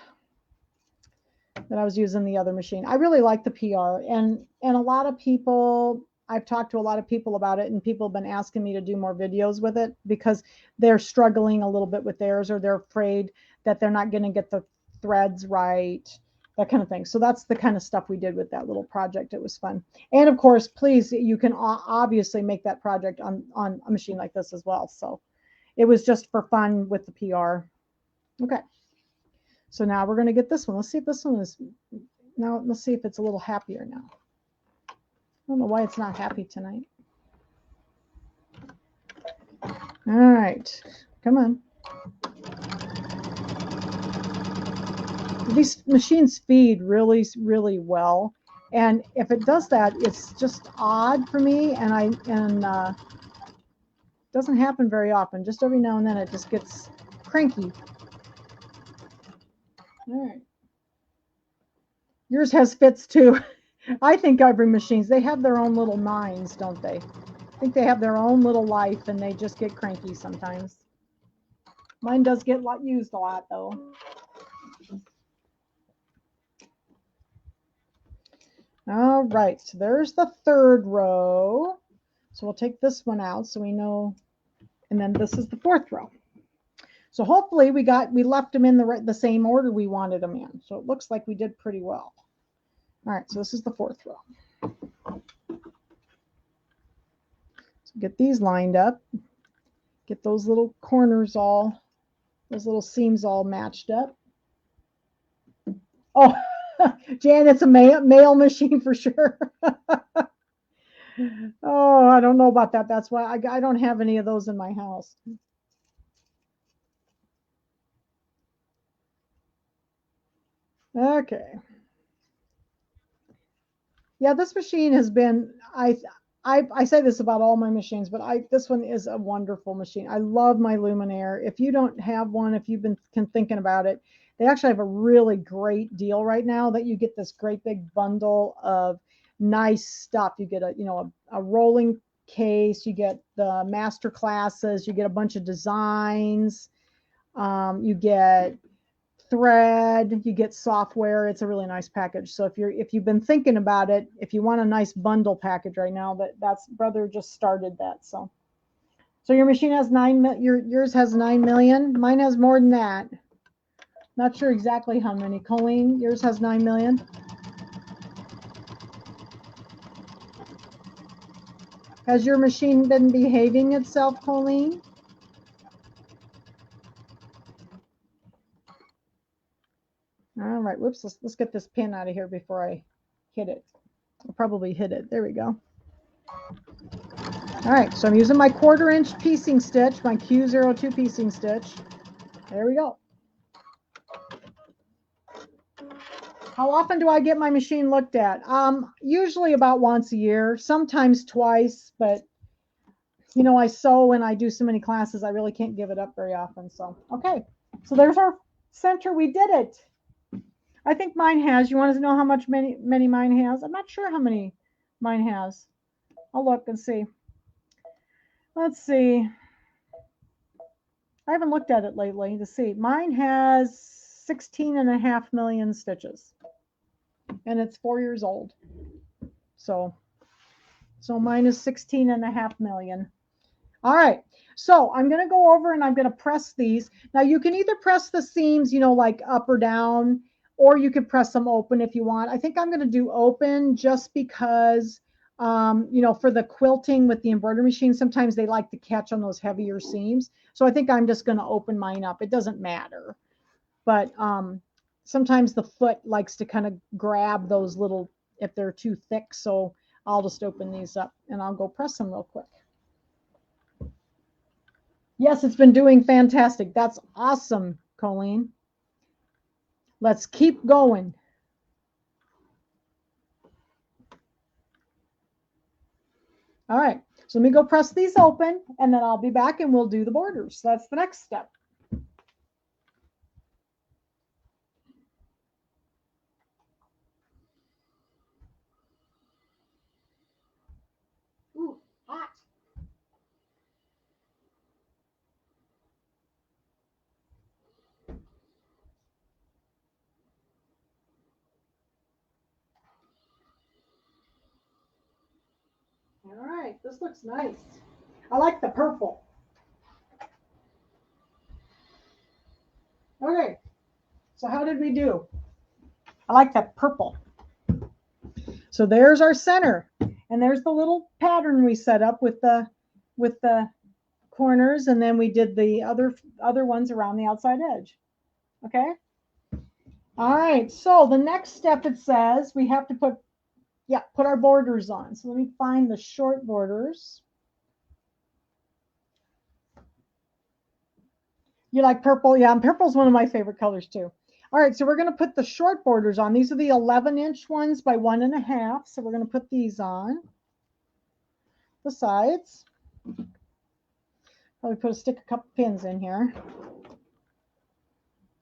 that I was using the other machine. I really like the PR, and a lot of people, I've talked to a lot of people about it, and people have been asking me to do more videos with it because they're struggling a little bit with theirs, or they're afraid that they're not going to get the threads right, that kind of thing. So that's the kind of stuff we did with that little project. It was fun. And of course, please, you can obviously make that project on a machine like this as well. So it was just for fun with the PR. Okay. So now we're going to get this one. Let's see if this one is, now let's see if it's a little happier now. I don't know why it's not happy tonight. All right, come on. These machines feed really, really well. And if it does that, it's just odd for me. And it doesn't happen very often. Just every now and then it just gets cranky. All right. Yours has fits too. I think every machines, they have their own little minds, don't they? I think they have their own little life, and they just get cranky sometimes. Mine does get used a lot, though. All right, so there's the 3rd row. So we'll take this one out so we know, and then this is the 4th row. So hopefully we left them in the same order we wanted them in. So it looks like we did pretty well. All right, so this is the 4th row. So get these lined up. Get those little corners those little seams all matched up. Oh, Jan, it's a male machine for sure. Oh, I don't know about that. That's why I don't have any of those in my house. Okay. Yeah, this machine has been, I say this about all my machines, but this one is a wonderful machine. I love my Luminaire. If you don't have one, if you've been thinking about it, they actually have a really great deal right now that you get this great big bundle of nice stuff. You get a rolling case, you get the master classes, you get a bunch of designs, you get thread, you get software. It's a really nice package. So if you've been thinking about it, if you want a nice bundle package right now, that's brother just started that. So your machine has yours has 9 million. Mine has more than that. Not sure exactly how many. Colleen, yours has 9 million. Has your machine been behaving itself, Colleen? All right, whoops, let's get this pin out of here before I hit it. I'll probably hit it. There we go. All right, so I'm using my 1/4 inch piecing stitch, my Q02 piecing stitch. There we go. How often do I get my machine looked at? Usually about once a year, sometimes twice, but you know, I sew and I do so many classes, I really can't give it up very often. So, okay, so there's our center. We did it. I think mine has. You want to know how much many mine has? I'm not sure how many mine has. I'll look and see. Let's see. I haven't looked at it lately to see. Mine has 16.5 million stitches, and it's 4 years old. So mine is 16.5 million. All right. So I'm going to go over and I'm going to press these. Now you can either press the seams, you know, like up or down, or you could press them open if you want. I think I'm going to do open just because, you know, for the quilting with the embroidery machine, sometimes they like to catch on those heavier seams. So I think I'm just going to open mine up. It doesn't matter. But sometimes the foot likes to kind of grab those little, if they're too thick. So I'll just open these up and I'll go press them real quick. Yes, it's been doing fantastic. That's awesome, Colleen. Let's keep going. All right, so let me go press these open and then I'll be back and we'll do the borders. That's the next step. Ooh, hot. All right, this looks nice. I like the purple. Okay, so how did we do? I like that purple. So there's our center, and there's the little pattern we set up with the corners, and then we did the other ones around the outside edge. Okay. All right. So the next step, it says we have to put our borders on. So let me find the short borders. You like purple? Yeah, and purple's one of my favorite colors too. All right, so we're going to put the short borders on. These are the 11-inch ones by 1.5. So we're going to put these on the sides. Probably stick a couple pins in here.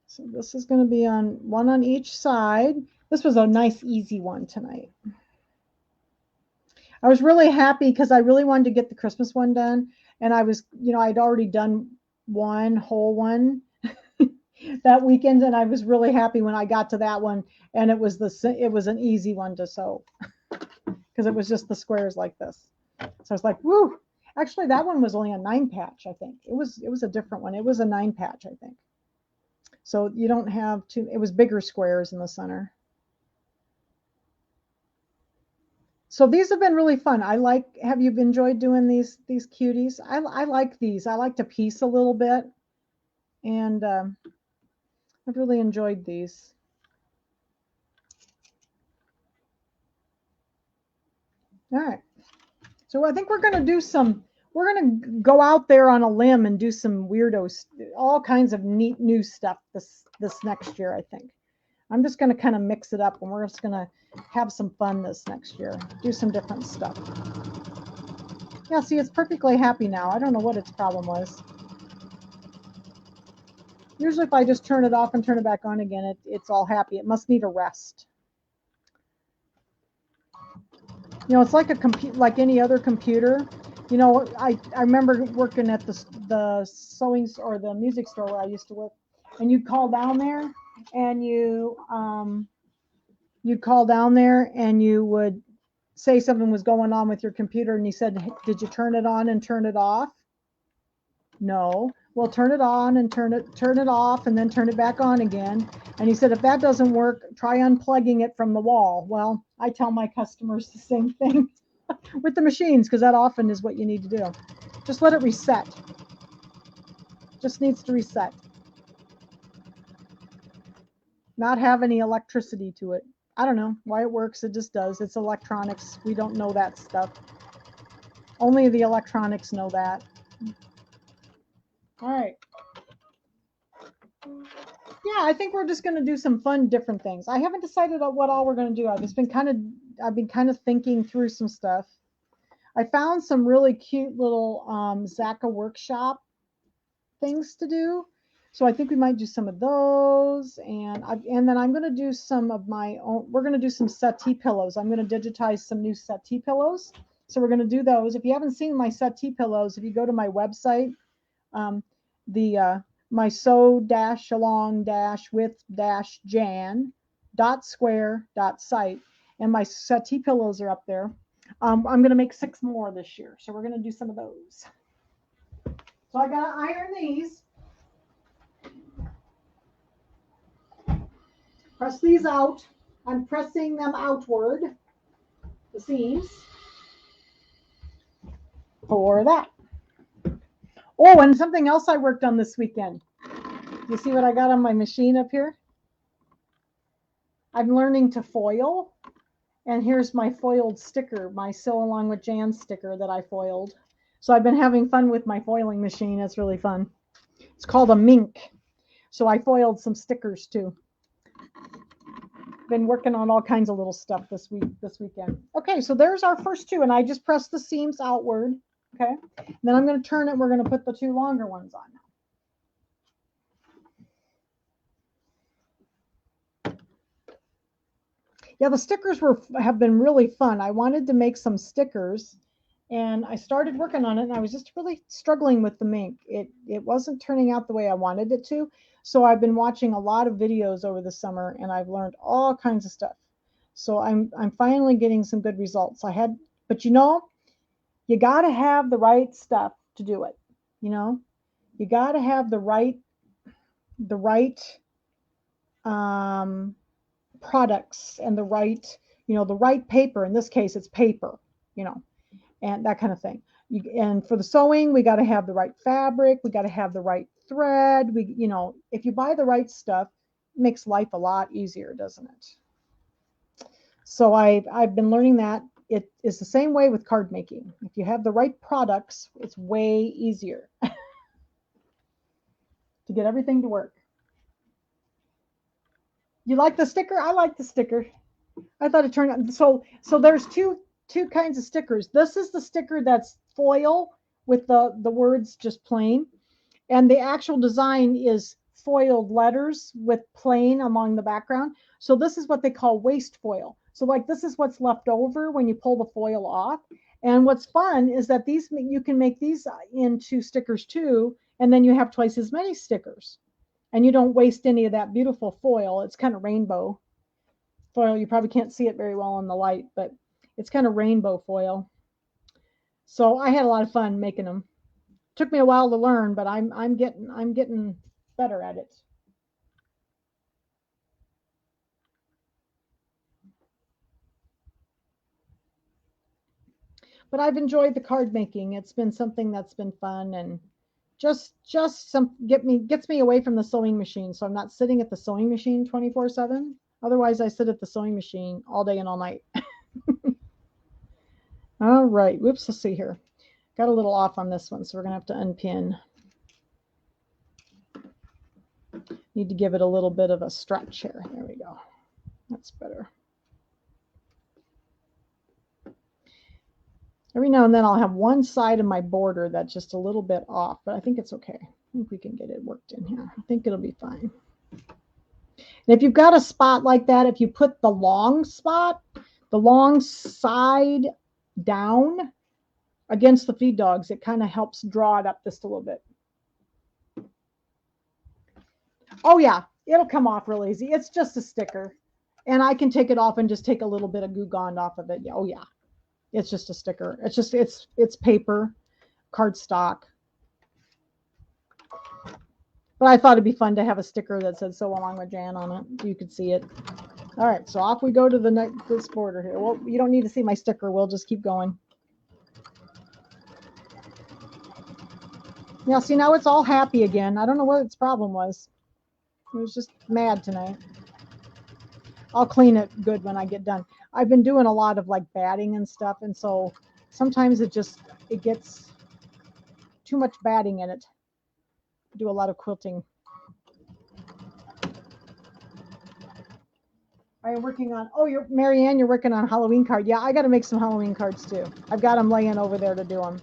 So this is going to be on one on each side. This was a nice, easy one tonight. I was really happy because I really wanted to get the Christmas one done. And I was, you know, I'd already done one whole one that weekend, and I was really happy when I got to that one, and it was an easy one to sew because it was just the squares like this. So I was like, woo! Actually, that one was only a 9-patch, I think. It was a different one. It was a 9-patch, I think. So you don't have to. It was bigger squares in the center. So these have been really fun. Have you enjoyed doing these cuties? I like these. I like to piece a little bit, and I've really enjoyed these. All right. So I think we're going to go out there on a limb and do some weirdos, all kinds of neat new stuff this next year, I think. I'm just going to kind of mix it up, and we're just going to have some fun this next year, do some different stuff. Yeah, see, it's perfectly happy now. I don't know what its problem was. Usually if I just turn it off and turn it back on again, it's all happy. It must need a rest. You know, it's like like any other computer. You know, I remember working at the sewing or the music store where I used to work, and you'd call down there and you'd call down there and you would say something was going on with your computer, and he said, did you turn it on and turn it off? No. Well, turn it on and turn it off and then turn it back on again. And he said, if that doesn't work, try unplugging it from the wall. Well, I tell my customers the same thing. with the machines, because that often is what you need to do. Just let it reset. Just needs to reset. Not have any electricity to it. I don't know why it works. It just does. It's electronics. We don't know that stuff. Only the electronics know that. All right. Yeah, I think we're just going to do some fun, different things. I haven't decided on what all we're going to do. I've been kind of thinking through some stuff. I found some really cute little Zaka workshop things to do. So I think we might do some of those, and then I'm going to do some of my own. We're going to do some settee pillows. I'm going to digitize some new settee pillows. So we're going to do those. If you haven't seen my settee pillows, if you go to my website, my sew-along-with-jan.square.site, and my settee pillows are up there. I'm going to make 6 more this year, so we're going to do some of those. So I got to iron these. Press these out. I'm pressing them outward, the seams, for that. Oh, and something else I worked on this weekend. You see what I got on my machine up here? I'm learning to foil. And here's my foiled sticker, my Sew Along with Jan sticker that I foiled. So I've been having fun with my foiling machine. It's really fun. It's called a mink. So I foiled some stickers too. Been working on all kinds of little stuff this weekend. Okay, so there's our first 2, and I just pressed the seams outward. Okay, and then I'm going to turn it. We're going to put the 2 longer ones on now. Yeah, the stickers have been really fun. I wanted to make some stickers, and I started working on it, and I was just really struggling with the mink. It wasn't turning out the way I wanted it to. So I've been watching a lot of videos over the summer, and I've learned all kinds of stuff. So I'm finally getting some good results. But you got to have the right stuff to do it. You got to have the right products and the right paper. In this case, it's paper, and that kind of thing. And for the sewing, we got to have the right fabric. We got to have the right thread. If you buy the right stuff, it makes life a lot easier, doesn't it? So I've been learning that. It is the same way with card making. If you have the right products, it's way easier to get everything to work. You like the sticker? I like the sticker. I thought it turned out. So there's two kinds of stickers. This is the sticker that's foil with the words just plain. And the actual design is foiled letters with plain along the background. So this is what they call waste foil. So like this is what's left over when you pull the foil off. And what's fun is that you can make these into stickers too. And then you have twice as many stickers. And you don't waste any of that beautiful foil. It's kind of rainbow foil. You probably can't see it very well in the light, but it's kind of rainbow foil. So I had a lot of fun making them. Took me a while to learn, but I'm getting better at it. But I've enjoyed the card making. It's been something that's been fun and just gets me away from the sewing machine. So I'm not sitting at the sewing machine 24/7. Otherwise, I sit at the sewing machine all day and all night. All right. Whoops. Let's see here. Got a little off on this one, so we're going to have to unpin. Need to give it a little bit of a stretch here. There we go. That's better. Every now and then I'll have one side of my border that's just a little bit off, but I think it's okay. I think we can get it worked in here. I think it'll be fine. And if you've got a spot like that, if you put the long spot, the long side down against the feed dogs, it kind of helps draw it up just a little bit. Oh yeah, it'll come off real easy. It's just a sticker. And I can take it off and just take a little bit of Goo Gone off of it. Oh yeah. It's just a sticker. It's paper, cardstock. But I thought it'd be fun to have a sticker that said "Sew Along with Jan" on it. You could see it. All right, so off we go to this border here. Well, you don't need to see my sticker. We'll just keep going. Yeah, see, now it's all happy again. I don't know what its problem was. It was just mad tonight. I'll clean it good when I get done. I've been doing a lot of like batting and stuff, and so sometimes it gets too much batting in it. Do a lot of quilting. Are you working on? Oh, you're Marianne. You're working on Halloween card. Yeah, I got to make some Halloween cards too. I've got them laying over there to do them.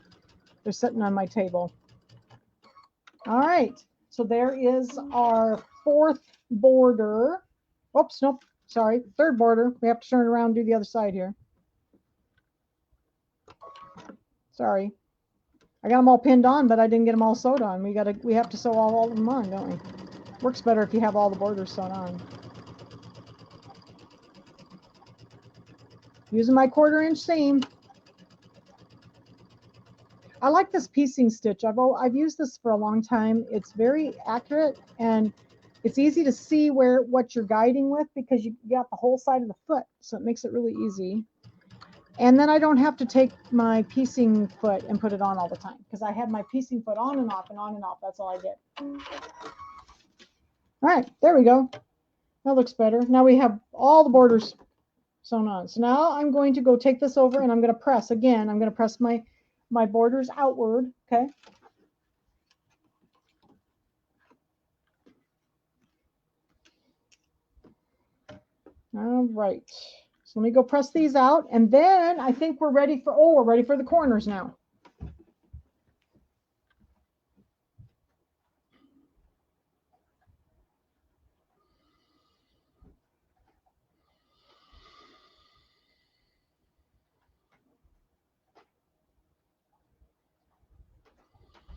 They're sitting on my table. All right. So there is our fourth border. Oops, nope. Sorry, third border. We have to turn around and do the other side here. Sorry. I got them all pinned on, but I didn't get them all sewed on. We have to sew all of them on, don't we? Works better if you have all the borders sewn on. Using my 1/4 inch seam. I like this piecing stitch. I've used this for a long time. It's very accurate and it's easy to see what you're guiding with because you got the whole side of the foot, so it makes it really easy. And then I don't have to take my piecing foot and put it on all the time because I have my piecing foot on and off and on and off. That's all I get. All right, there we go. That looks better. Now we have all the borders sewn on. So now I'm going to go take this over and I'm going to press again. I'm going to press my borders outward. Okay. All right. So let me go press these out. And then I think we're ready for the corners now.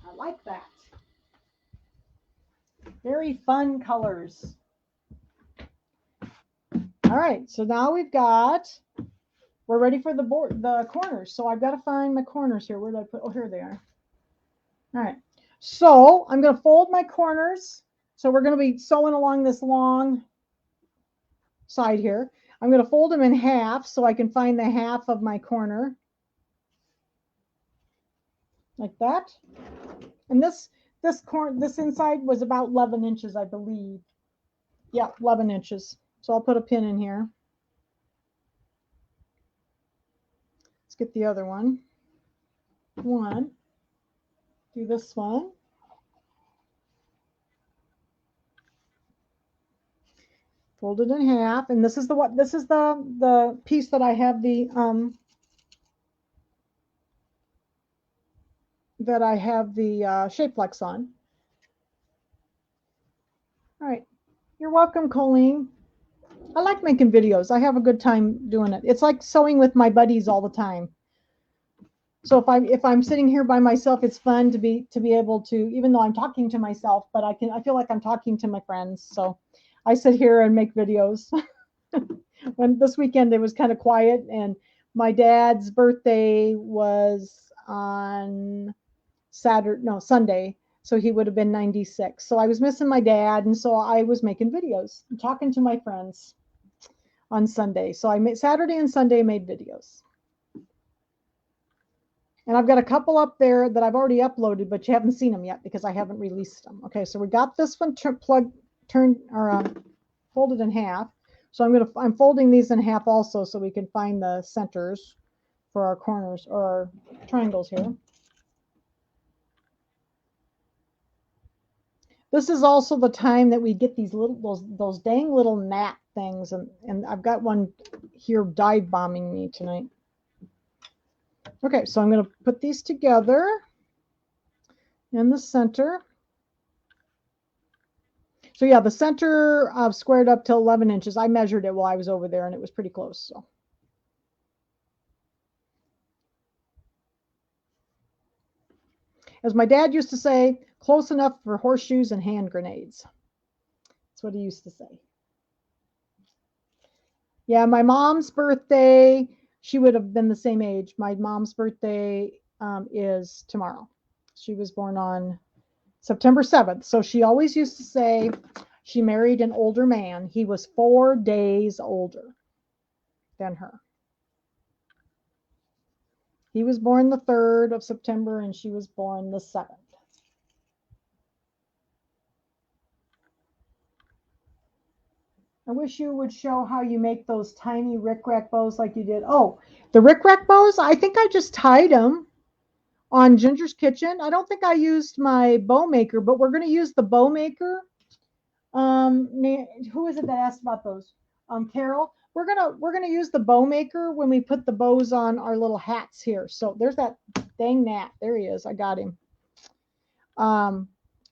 I like that. Very fun colors. All right, so now we're ready for the corners. So I've got to find my corners here. Where did I put? Oh, here they are. All right, so I'm going to fold my corners. So we're going to be sewing along this long side here. I'm going to fold them in half so I can find the half of my corner. Like that. And this inside was about 11 inches, I believe. Yeah, 11 inches. So I'll put a pin in here. Let's get the other one. Do this one. Fold it in half, and this is the piece that I have the shape flex on. All right, you're welcome, Colleen. I like making videos. I have a good time doing it. It's like sewing with my buddies all the time. So if I'm sitting here by myself, it's fun to be able to, even though I'm talking to myself, but I feel like I'm talking to my friends. So I sit here and make videos. When this weekend it was kind of quiet, and my dad's birthday was on Sunday, so he would have been 96. So I was missing my dad, and so I was making videos and talking to my friends on Sunday. So I made Saturday and Sunday made videos. And I've got a couple up there that I've already uploaded, but you haven't seen them yet because I haven't released them. Okay, so we got this one folded in half. So I'm folding these in half also so we can find the centers for our corners or our triangles here. This is also the time that we get these those dang little gnat things, and I've got one here dive bombing me tonight. Okay, so I'm going to put these together in the center. So yeah, the center squared up to 11 inches. I measured it while I was over there, and it was pretty close. So. As my dad used to say, close enough for horseshoes and hand grenades. That's what he used to say. Yeah, my mom's birthday, she would have been the same age. My mom's birthday is tomorrow. She was born on September 7th. So she always used to say she married an older man. He was 4 days older than her. He was born the 3rd of September and she was born the 7th. I wish you would show how you make those tiny rickrack bows like you did. Oh, the rickrack bows, I think I just tied them on Ginger's Kitchen. I don't think I used my bow maker, but we're going to use the bow maker. Who is it that asked about those? Carol. We're gonna use the bow maker when we put the bows on our little hats here. So there's that dang gnat. There he is. I got him.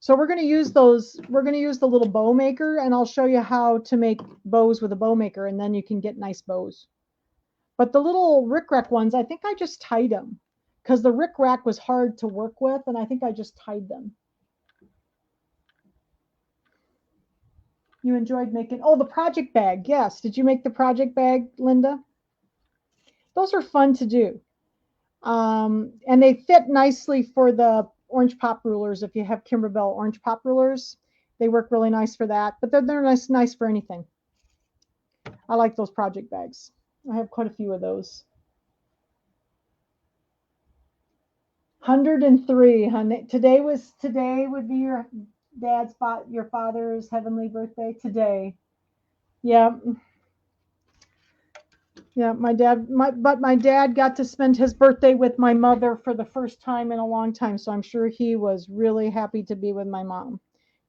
So we're going to use those. We're going to use the little bow maker, and I'll show you how to make bows with a bow maker, and then you can get nice bows. But the little rickrack ones, I think I just tied them because the rickrack was hard to work with, and I think I just tied them. You enjoyed making, oh, the project bag. Yes. Did you make the project bag, Linda? Those are fun to do. And they fit nicely for the orange pop rulers. If you have Kimberbell orange pop rulers, they work really nice for that, but they're nice for anything. I like those project bags. I have quite a few of those. 103, honey. Today would be your your father's heavenly birthday today. Yeah. Yeah, my dad got to spend his birthday with my mother for the first time in a long time, so I'm sure he was really happy to be with my mom.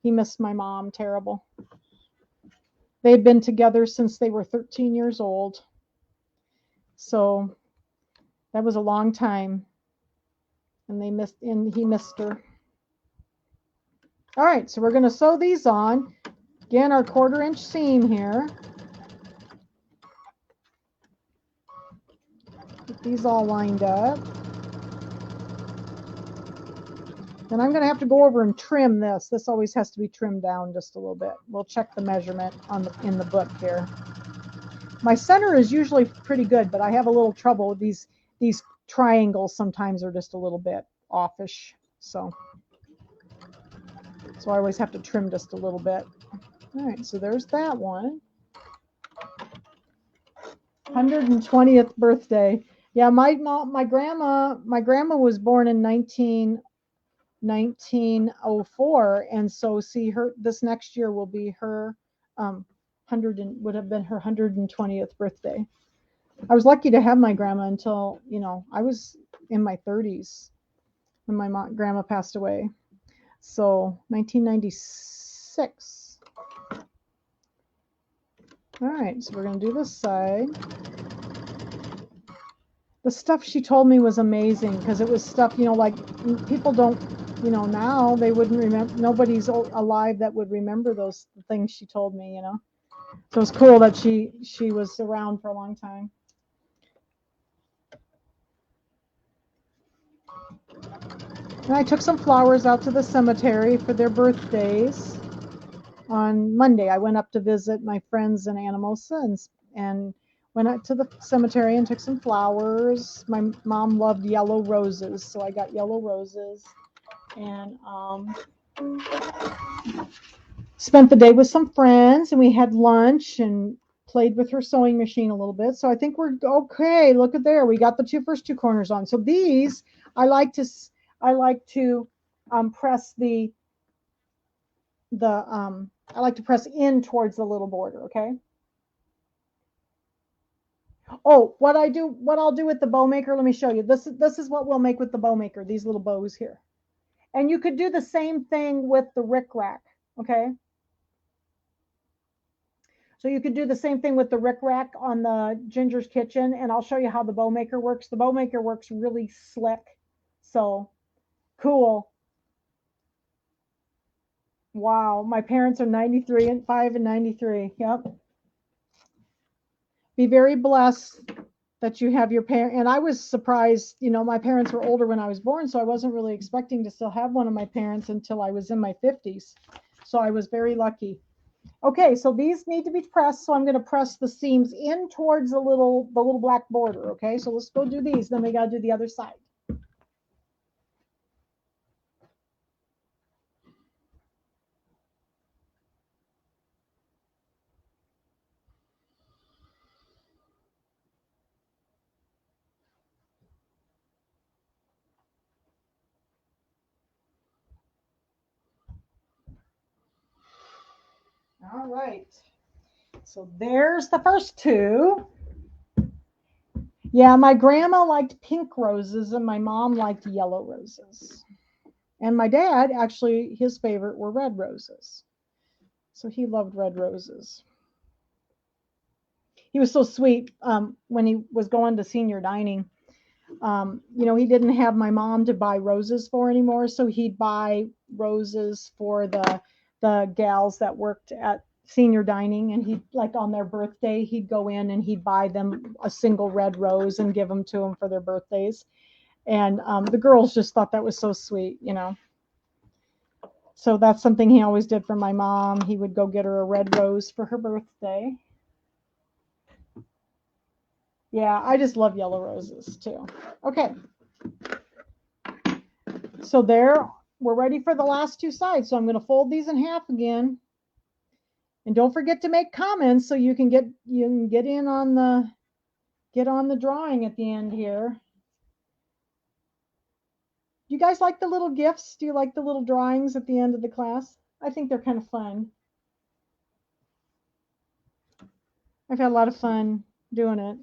He missed my mom terrible. They'd been together since they were 13 years old. So that was a long time. And he missed her. All right, so we're going to sew these on. Again, our 1/4 inch seam here. Get these all lined up. And I'm going to have to go over and trim this. This always has to be trimmed down just a little bit. We'll check the measurement in the book here. My center is usually pretty good, but I have a little trouble with these triangles. Sometimes are just a little bit offish. So I always have to trim just a little bit. All right, so there's that one. 120th birthday. Yeah, my grandma was born in 1904, and so see her this next year will be her would have been her 120th birthday. I was lucky to have my grandma until, I was in my 30s when my grandma passed away. So 1996. All right, so we're going to do this side. The stuff she told me was amazing because it was stuff, like people don't, now they wouldn't remember. Nobody's alive that would remember those things she told me, So it's cool that she was around for a long time. And I took some flowers out to the cemetery for their birthdays. On Monday, I went up to visit my friends in Anamosa and went out to the cemetery and took some flowers. My mom loved yellow roses, so I got yellow roses. And spent the day with some friends, and we had lunch and played with her sewing machine a little bit. So I think we're okay. Look at there. We got the first two corners on. So these, I like to press I like to press in towards the little border, okay? Oh, what I'll do with the bow maker, let me show you. This is what we'll make with the bow maker, these little bows here. And you could do the same thing with the rickrack, okay? So you could do the same thing with the rickrack on the Ginger's Kitchen, and I'll show you how the bow maker works. The bow maker works really slick. So cool. Wow, my parents are 93 and 5 and 93. Yep. Be very blessed that you have your parent. And I was surprised, my parents were older when I was born, so I wasn't really expecting to still have one of my parents until I was in my 50s. So I was very lucky. Okay, so these need to be pressed, so I'm going to press the seams in towards the little black border. Okay, so let's go do these, then we got to do the other side. All right. So there's the first two. Yeah, my grandma liked pink roses and my mom liked yellow roses. And my dad, actually, his favorite were red roses. So he loved red roses. He was so sweet when he was going to senior dining. He didn't have my mom to buy roses for anymore, so he'd buy roses for the gals that worked at senior dining, and he'd, like, on their birthday, he'd go in and he'd buy them a single red rose and give them to them for their birthdays. And the girls just thought that was so sweet, So that's something he always did for my mom. He would go get her a red rose for her birthday. Yeah, I just love yellow roses too. Okay. So there, we're ready for the last two sides. So I'm going to fold these in half again. And don't forget to make comments so you can get in on the drawing at the end here. Do you guys like the little gifts? Do you like the little drawings at the end of the class? I think they're kind of fun. I've had a lot of fun doing it.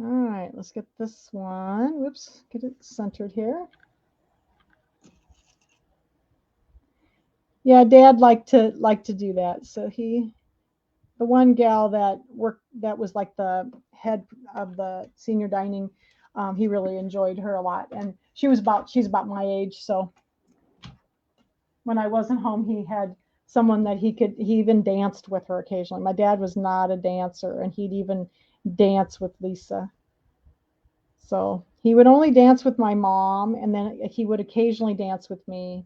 All right, let's get this one. Whoops, get it centered here. Yeah, Dad liked to do that. So the one gal that was like the head of the senior dining, he really enjoyed her a lot, and she's about my age. So when I wasn't home, he had someone that he even danced with her occasionally. My dad was not a dancer, and he'd even dance with Lisa. So he would only dance with my mom, and then he would occasionally dance with me.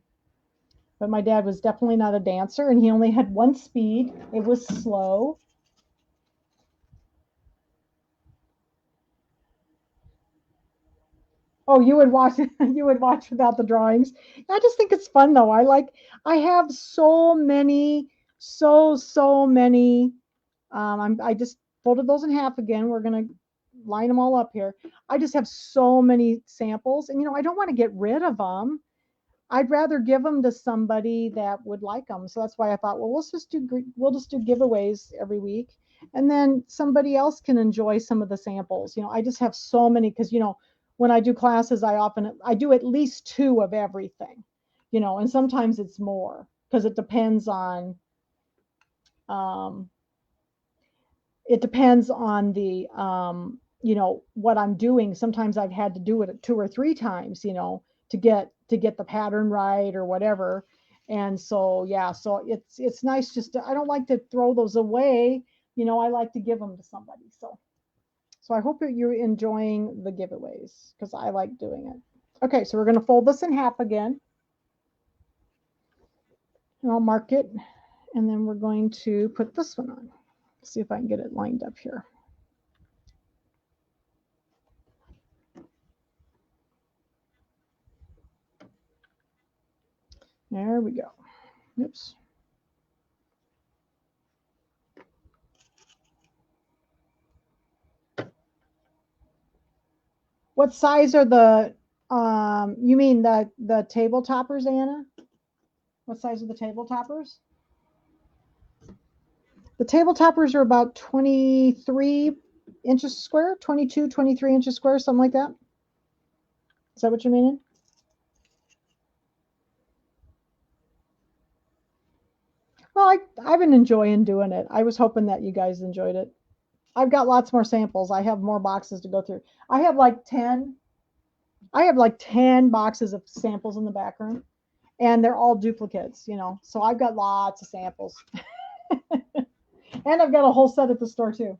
But my dad was definitely not a dancer, and he only had one speed. It was slow. Oh, you would watch without the drawings. I just think it's fun though. I have so many. I just folded those in half again. We're gonna line them all up here. I just have so many samples, and I don't want to get rid of them. I'd rather give them to somebody that would like them. So that's why I thought, well, we'll just do giveaways every week, and then somebody else can enjoy some of the samples. I just have so many because when I do classes, I do at least 2 of everything, and sometimes it's more because it depends on the what I'm doing. Sometimes I've had to do it 2 or 3 times, to get the pattern right or whatever. And so, yeah, so it's nice I don't like to throw those away. I like to give them to somebody. So I hope that you're enjoying the giveaways because I like doing it. Okay, so we're going to fold this in half again. And I'll mark it. And then we're going to put this one on. See if I can get it lined up here. There we go. Oops. What size are the, you mean the table toppers, Anna? What size are the table toppers? The table toppers are about 23 inches square, 22, 23 inches square, something like that. Is that what you're meaning? Well, I've been enjoying doing it. I was hoping that you guys enjoyed it. I've got lots more samples. I have more boxes to go through. I have like 10 boxes of samples in the back room, and they're all duplicates, so I've got lots of samples. And I've got a whole set at the store too.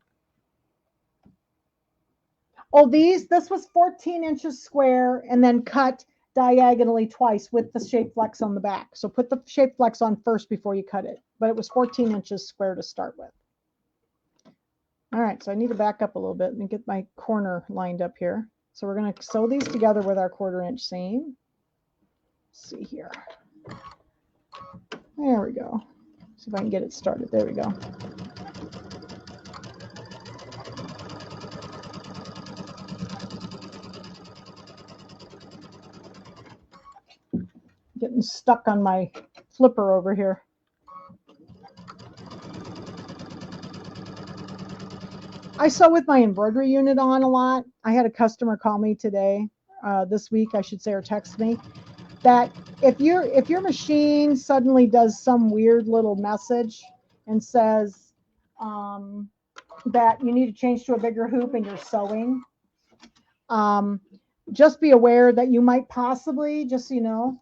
Oh, this was 14 inches square and then cut diagonally twice with the shape flex on the back. So put the shape flex on first before you cut it, but it was 14 inches square to start with. All right, so I need to back up a little bit and get my corner lined up here. So we're going to sew these together with our 1/4 inch seam. Let's see here. There we go. See if I can get it started. There we go. Getting stuck on my flipper over here. I sew with my embroidery unit on a lot. I had a customer call me today, this week, I should say, or text me, that if your machine suddenly does some weird little message and says that you need to change to a bigger hoop and you're sewing, just be aware that you might possibly, just so you know,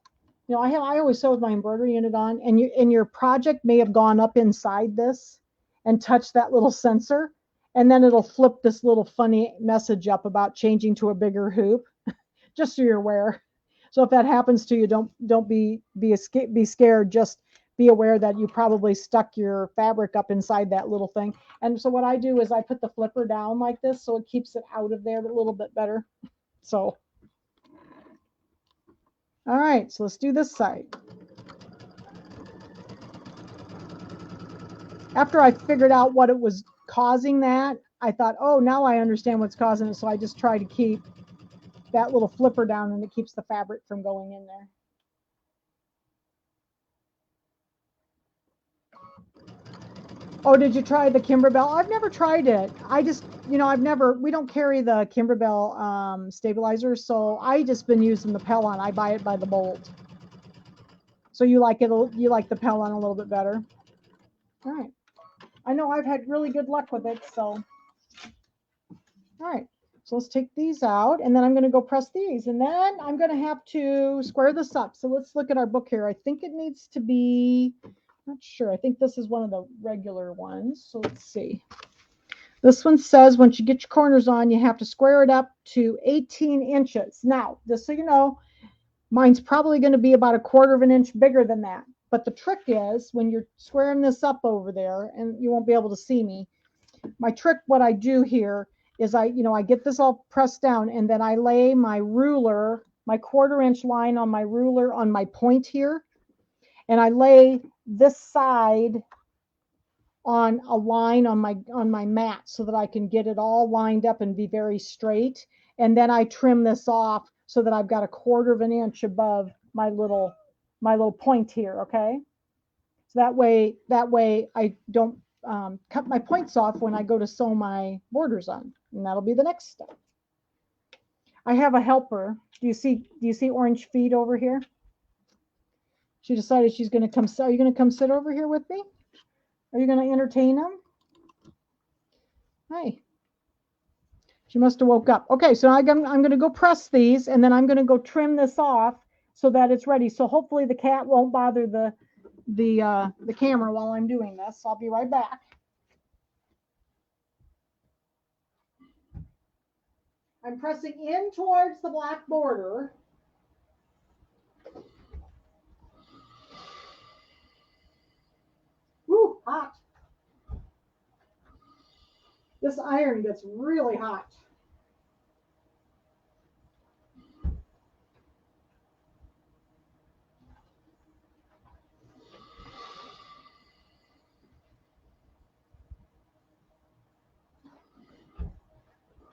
I always sew with my embroidery unit on, and your project may have gone up inside this and touched that little sensor, and then it'll flip this little funny message up about changing to a bigger hoop, just so you're aware. So if that happens to you, don't be scared. Just be aware that you probably stuck your fabric up inside that little thing. And so what I do is I put the flipper down like this, so it keeps it out of there a little bit better. So, all right, so let's do this side. After I figured out what it was causing that, I thought, oh, now I understand what's causing it. So I just try to keep that little flipper down, and it keeps the fabric from going in there. Oh, did you try the Kimberbell? I've never tried it. I just, we don't carry the Kimberbell stabilizer, so I just been using the Pellon. I buy it by the bolt. So you like the Pellon a little bit better. All right. I know I've had really good luck with it, so. All right. So let's take these out, and then I'm going to go press these, and then I'm going to have to square this up. So let's look at our book here. I think it needs to be, not sure. I think this is one of the regular ones. So let's see. This one says once you get your corners on, you have to square it up to 18 inches. Now, just so you know, mine's probably going to be about 1/4 of an inch bigger than that. But the trick is when you're squaring this up over there, and you won't be able to see me, my trick, what I do here is I get this all pressed down, and then I lay my ruler, my 1/4 inch line on my ruler on my point here, and I lay this side on a line on my mat so that I can get it all lined up and be very straight. And then I trim this off so that I've got 1/4 of an inch above my little point here. Okay. So that way I don't cut my points off when I go to sew my borders on. And that'll be the next step. I have a helper. Do you see Orange Feet over here? She decided she's going to come. Are you going to come sit over here with me? Are you going to entertain them? Hi. She must have woke up. Okay, so I'm going to go press these, and then I'm going to go trim this off so that it's ready. So hopefully the cat won't bother the camera while I'm doing this. I'll be right back. I'm pressing in towards the black border. Woo, hot. This iron gets really hot.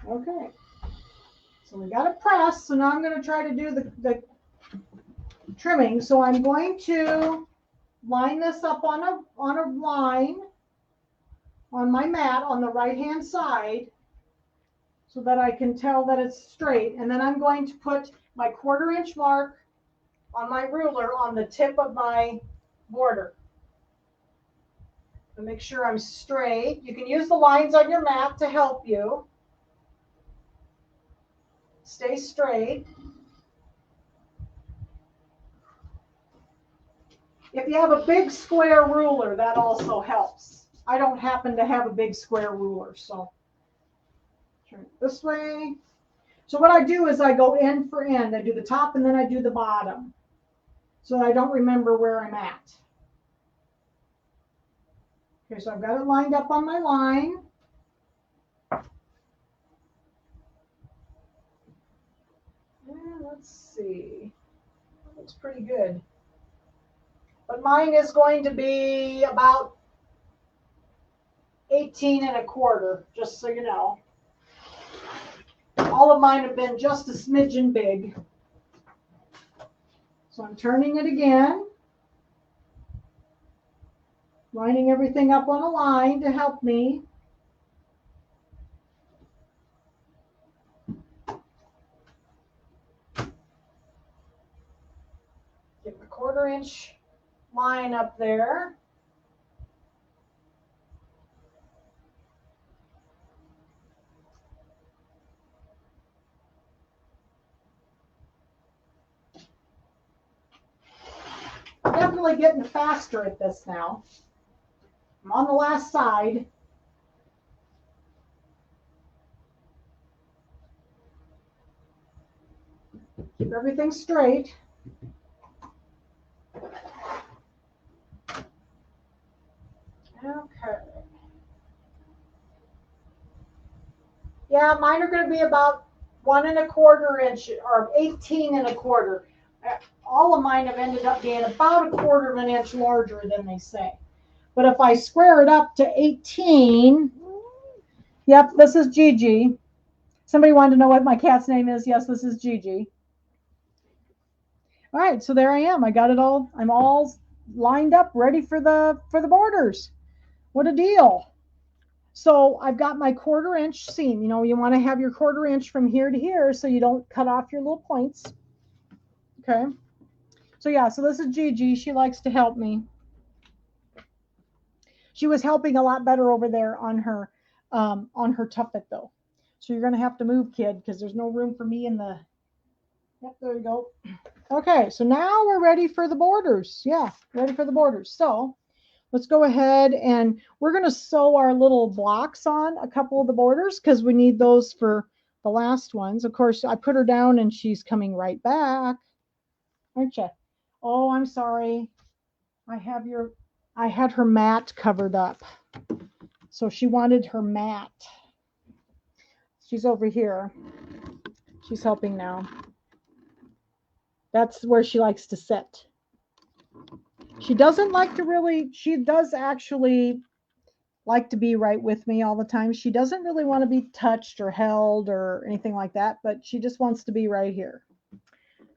Okay. So we got it pressed. So now I'm going to try to do the trimming. So I'm going to line this up on a line on my mat on the right hand side so that I can tell that it's straight. And then I'm going to put my 1/4 inch mark on my ruler on the tip of my border to make sure I'm straight. You can use the lines on your mat to help you stay straight. If you have a big square ruler, that also helps. I don't happen to have a big square ruler, so turn it this way. So what I do is I go end for end. I do the top and then I do the bottom so I don't remember where I'm at. Okay, so I've got it lined up on my line. And let's see. That looks pretty good. But mine is going to be about 18 1/4, just so you know. All of mine have been just a smidgen big. So I'm turning it again. lining everything up on a line to help me. Get my 1/4 inch line up there. I'm definitely getting faster at this now. I'm on the last side. Keep everything straight. Okay. Yeah, mine are going to be about 1 1/4 inch or 18 1/4. All of mine have ended up being about 1/4 of an inch larger than they say. But if I square it up to 18, yep, this is Gigi. Somebody wanted to know what my cat's name is. Yes, this is Gigi. All right, so there I am. I got it all. I'm all lined up, ready for the borders. What a deal. So I've got my 1/4 inch seam. You know, you want to have your 1/4 inch from here to here so you don't cut off your little points. Okay. So yeah, so this is Gigi. She likes to help me. She was helping a lot better over there on her tuffet though. So you're gonna have to move, kid, because there's no room for me in the. Yep, there you go. Okay, so now we're ready for the borders. Yeah, ready for the borders. So let's go ahead and we're going to sew our little blocks on a couple of the borders because we need those for the last ones. Of course, I put her down and she's coming right back. Aren't you? Oh, I'm sorry. I had her mat covered up. So she wanted her mat. She's over here. She's helping now. That's where she likes to sit. She doesn't like to really, she does actually like to be right with me all the time. She doesn't really want to be touched or held or anything like that, but she just wants to be right here.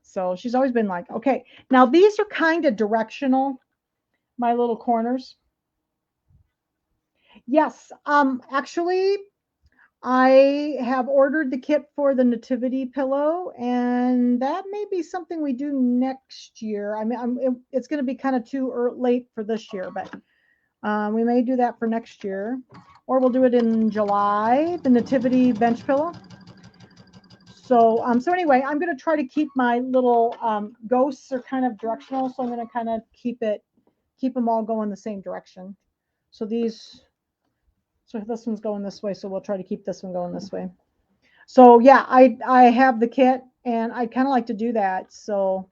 So she's always been like, okay, now these are kind of directional, my little corners. Yes, actually, I have ordered the kit for the nativity pillow, and that may be something we do next year. I mean, it's going to be kind of too late for this year, but we may do that for next year, or we'll do it in July, the nativity bench pillow. So, so anyway, I'm going to try to keep my little ghosts are kind of directional, so I'm going to kind of keep them all going the same direction. So these. So this one's going this way, so we'll try to keep this one going this way. So yeah, I have the kit, and I'd kind of like to do that. So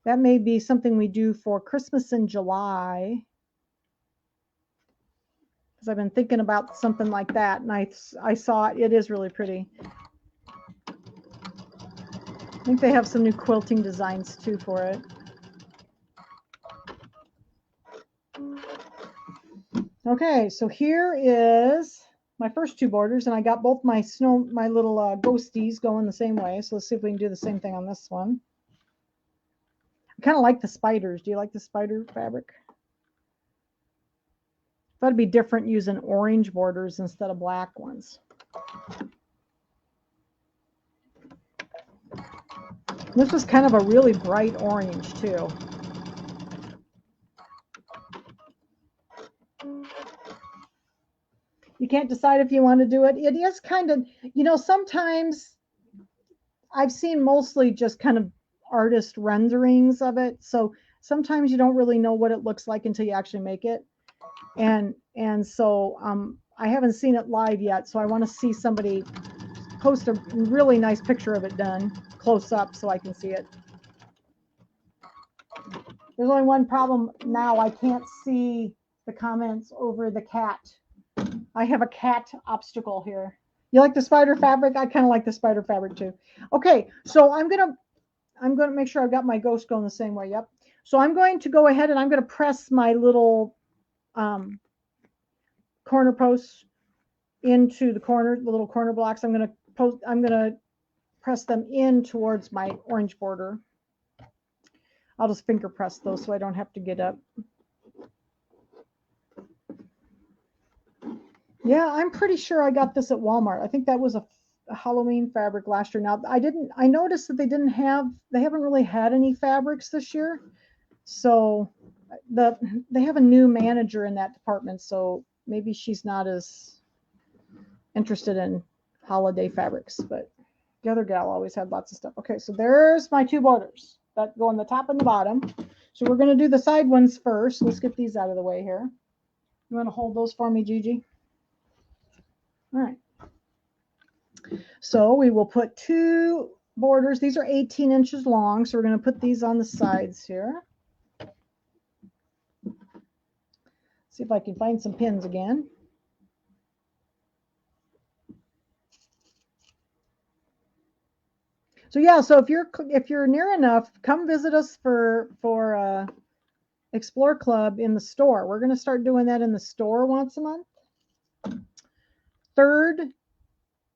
that may be something we do for Christmas in July. Because I've been thinking about something like that, and I saw it. It is really pretty. I think they have some new quilting designs too for it. Okay, so here is my first 2 borders, and I got both my little ghosties going the same way. So let's see if we can do the same thing on this one. I kind of like the spiders. Do you like the spider fabric? Thought it'd be different using orange borders instead of black ones. This was kind of a really bright orange too. You can't decide if you want to do it. It is kind of, sometimes I've seen mostly just kind of artist renderings of it. So sometimes you don't really know what it looks like until you actually make it. And so I haven't seen it live yet. So I want to see somebody post a really nice picture of it done close up so I can see it. There's only one problem now. I can't see the comments over the cat. I have a cat obstacle here. You like the spider fabric? I kind of like the spider fabric too. Okay, so I'm gonna make sure I've got my ghost going the same way. Yep. So I'm going to go ahead and I'm going to press my little corner posts into the little corner blocks. I'm going to press them in towards my orange border. I'll just finger press those so I don't have to get up. Yeah, I'm pretty sure I got this at Walmart. I think that was a Halloween fabric last year. Now I noticed that they haven't really had any fabrics this year. So they have a new manager in that department, so maybe she's not as interested in holiday fabrics, but the other gal always had lots of stuff. Okay, so there's my two borders that go on the top and the bottom. So we're going to do the side ones first. Let's get these out of the way here. You want to hold those for me, Gigi? All right. So we will put two borders. These are 18 inches long, so we're going to put these on the sides here. See if I can find some pins again. So yeah, so if you're near enough, come visit us for Explore Club in the store. We're going to start doing that in the store once a month. Third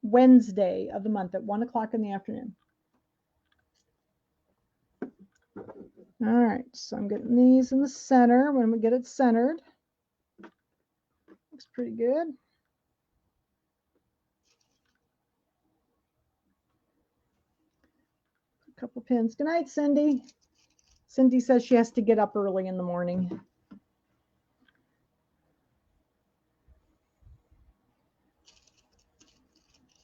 Wednesday of the month at 1 o'clock in the afternoon. All right, so I'm getting these in the center. When we get it centered, looks pretty good. A couple pins. Good night, Cindy. Cindy says she has to get up early in the morning.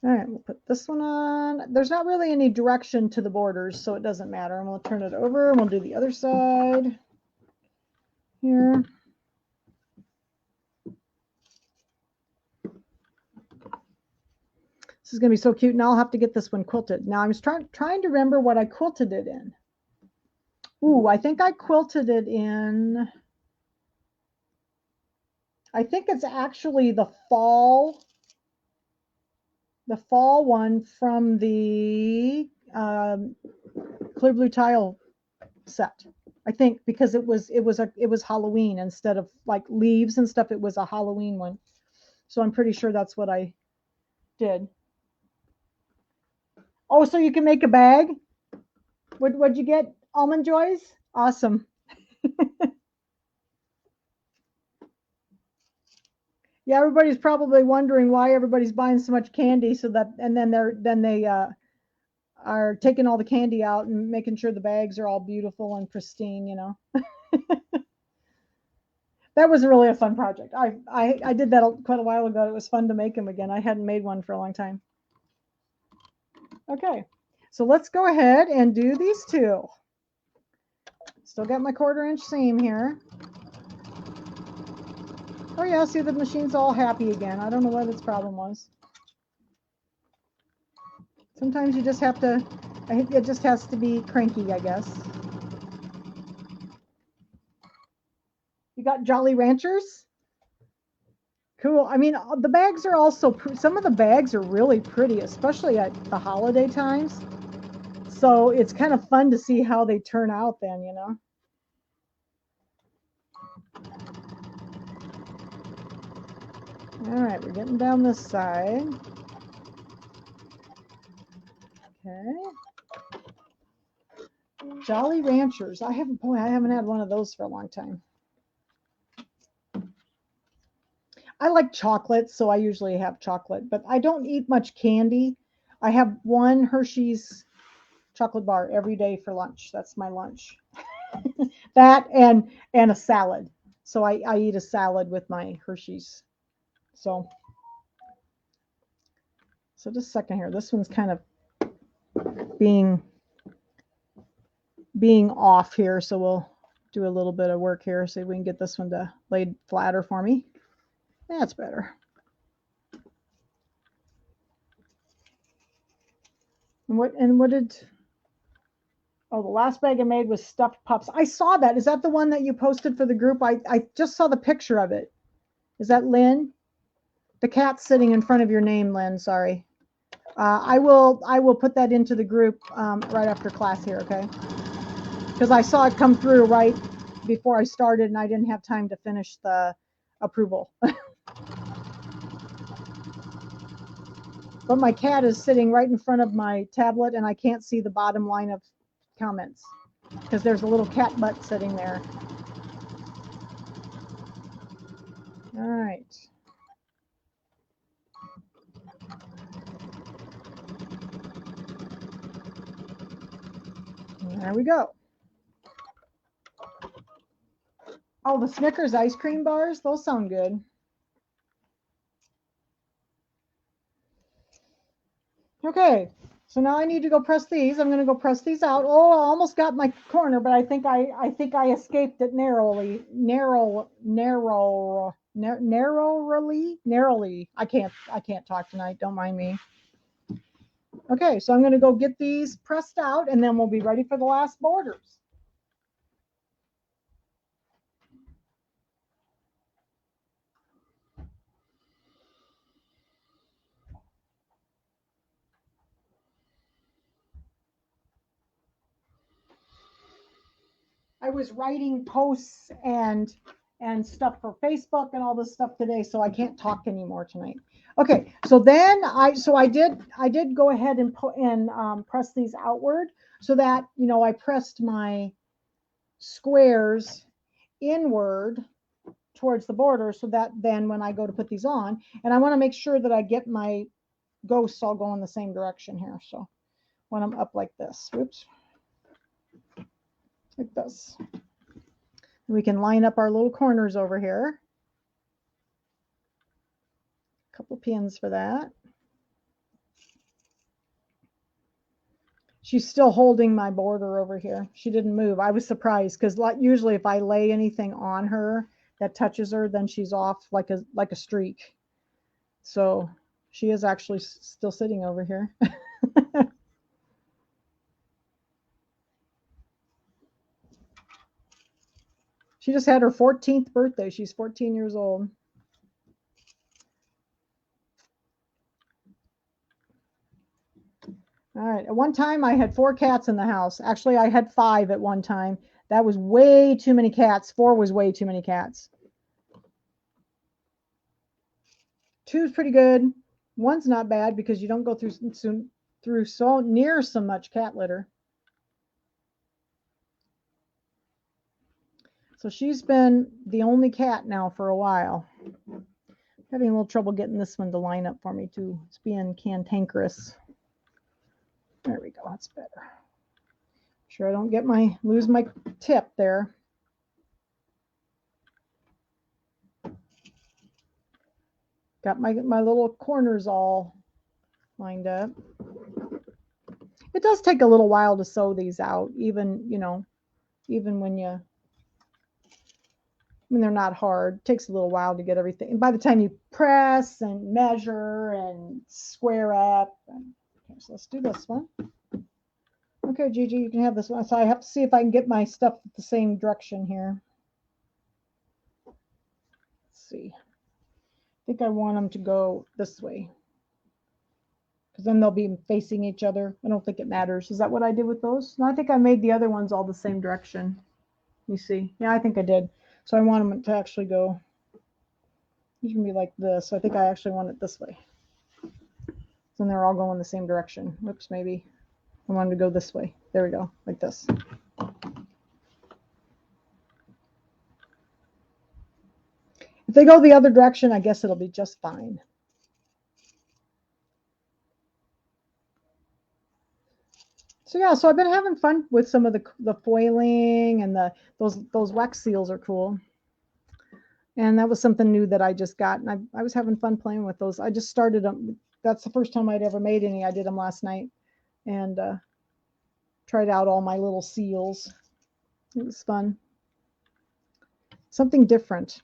All right, we'll put this one on. There's not really any direction to the borders, so it doesn't matter. And we'll turn it over and we'll do the other side here. This is going to be so cute. Now I'll have to get this one quilted. Now I was trying to remember what I quilted it in. Ooh, I think I quilted it in, I think it's actually the fall one from the Clear Blue Tile set. I think because it was Halloween instead of like leaves and stuff. It was a Halloween one, so I'm pretty sure that's what I did. Oh, so you can make a bag? What'd you get? Almond Joys? Awesome. Yeah, everybody's probably wondering why everybody's buying so much candy, so that, and then they are taking all the candy out and making sure the bags are all beautiful and pristine, you know. That was really a fun project. I did that quite a while ago. It was fun to make them again. I hadn't made one for a long time. Okay, so let's go ahead and do these two. Still got my 1/4 inch seam here. Oh yeah, see, the machine's all happy again. I don't know what its problem was. Sometimes you just have to, it just has to be cranky, I guess. You got Jolly Ranchers? Cool. I mean, the bags are also, some of the bags are really pretty, especially at the holiday times. So it's kind of fun to see how they turn out then, you know. All right, we're getting down this side. Okay. Jolly Ranchers. I haven't had one of those for a long time. I like chocolate, so I usually have chocolate, but I don't eat much candy. I have one Hershey's chocolate bar every day for lunch. That's my lunch. That and a salad. So I eat a salad with my Hershey's. So just a second here. This one's kind of being off here, so we'll do a little bit of work here, see if we can get this one to lay flatter for me. That's better. And what did, oh, the last bag I made was stuffed pups. I saw that. Is that the one that you posted for the group? I just saw the picture of it. Is that Lynn? The cat's sitting in front of your name, Lynn. Sorry. I will put that into the group right after class here, okay? Because I saw it come through right before I started, and I didn't have time to finish the approval. But my cat is sitting right in front of my tablet, and I can't see the bottom line of comments because there's a little cat butt sitting there. All right. There we go. Oh, the Snickers ice cream bars, those sound good. Okay, so now I need to go press these. I'm going to go press these out. Oh, I almost got my corner, but I think I escaped it narrowly. I can't talk tonight. Don't mind me. Okay, so I'm going to go get these pressed out, and then we'll be ready for the last borders. I was writing posts and stuff for Facebook and all this stuff today, so I can't talk anymore tonight. Okay, so then I did go ahead and press these outward so that, you know, I pressed my squares inward towards the border so that then when I go to put these on, and I want to make sure that I get my ghosts all going the same direction here. So when I'm up like this, whoops, like this. We can line up our little corners over here. A couple pins for that. She's still holding my border over here. She didn't move. I was surprised because usually if I lay anything on her that touches her, then she's off like a streak. So she is actually still sitting over here. She just had her 14th birthday. She's 14 years old. All right. At one time, I had 4 cats in the house. Actually, I had 5 at one time. That was way too many cats. 4 was way too many cats. 2 is pretty good. 1's not bad because you don't go through so near so much cat litter. So she's been the only cat now for a while. Having a little trouble getting this one to line up for me too. It's being cantankerous. There we go. That's better. Sure I don't lose my tip there. Got my little corners all lined up. It does take a little while to sew these out, even when they're not hard. It takes a little while to get everything. And by the time you press and measure and square up. Okay, so let's do this one. Okay, Gigi, you can have this one. So I have to see if I can get my stuff the same direction here. Let's see. I think I want them to go this way, because then they'll be facing each other. I don't think it matters. Is that what I did with those? No, I think I made the other ones all the same direction. You see? Yeah, I think I did. So I want them to actually go, you can be like this. So I think I actually want it this way. Then they're all going the same direction. Whoops, maybe. I want them to go this way. There we go, like this. If they go the other direction, I guess it'll be just fine. So yeah, so I've been having fun with some of the foiling, and those wax seals are cool. And that was something new that I just got, and I was having fun playing with those. I just started them. That's the first time I'd ever made any. I did them last night and tried out all my little seals. It was fun. Something different.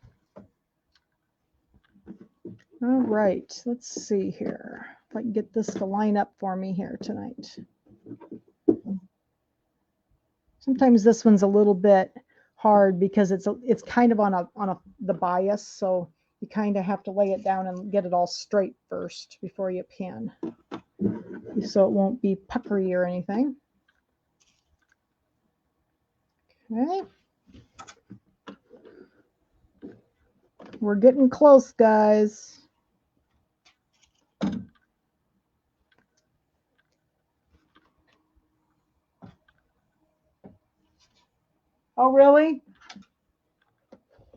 All right, let's see here if I can get this to line up for me here tonight. Sometimes this one's a little bit hard because it's kind of on the bias, so you kind of have to lay it down and get it all straight first before you pin, so it won't be puckery or anything. Okay, we're getting close, guys. Oh, really?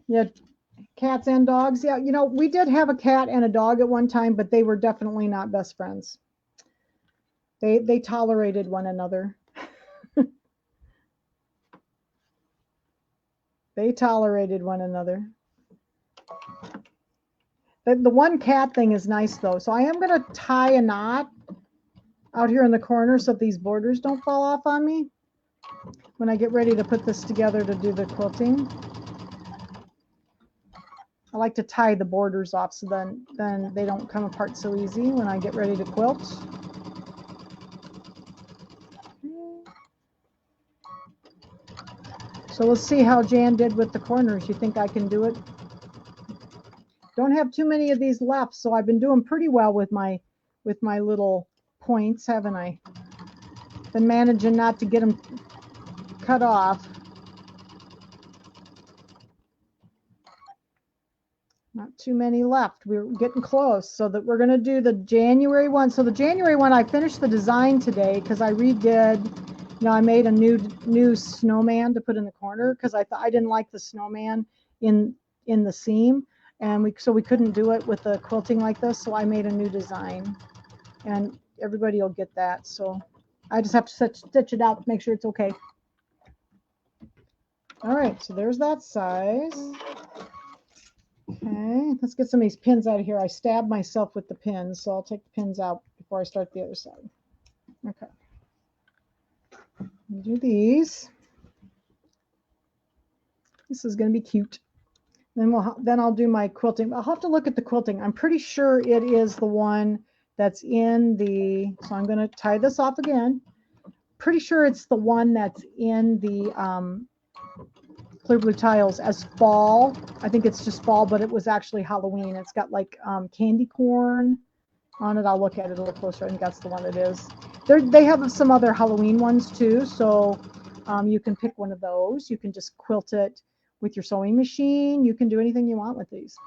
Yeah, cats and dogs. Yeah, you know, we did have a cat and a dog at one time, but they were definitely not best friends. They tolerated one another. They tolerated one another. The one cat thing is nice though. So I am going to tie a knot out here in the corner so that these borders don't fall off on me when I get ready to put this together to do the quilting. I like to tie the borders off so then they don't come apart so easy when I get ready to quilt. So let's see how Jan did with the corners. You think I can do it? Don't have too many of these left, so I've been doing pretty well with my little points, haven't I? Been managing not to get them cut off. Not too many left. We're getting close, so that we're going to do the January one. So the January one, I finished the design today because I redid, you know, I made a new snowman to put in the corner because I thought I didn't like the snowman in the seam, and so we couldn't do it with the quilting like this. So I made a new design, and everybody will get that. So I just have to stitch it out to make sure it's okay. All right, so there's that size. Okay, let's get some of these pins out of here. I stabbed myself with the pins, so I'll take the pins out before I start the other side. Okay. Do these. This is going to be cute. Then I'll do my quilting. I'll have to look at the quilting. I'm pretty sure it is the one that's in the, so I'm going to tie this off again. Pretty sure it's the one that's in the Clear Blue Tiles as fall. I think it's just fall, but it was actually Halloween. It's got like candy corn on it. I'll look at it a little closer. I think that's the one it is. They have some other Halloween ones too, so you can pick one of those. You can just quilt it with your sewing machine. You can do anything you want with these.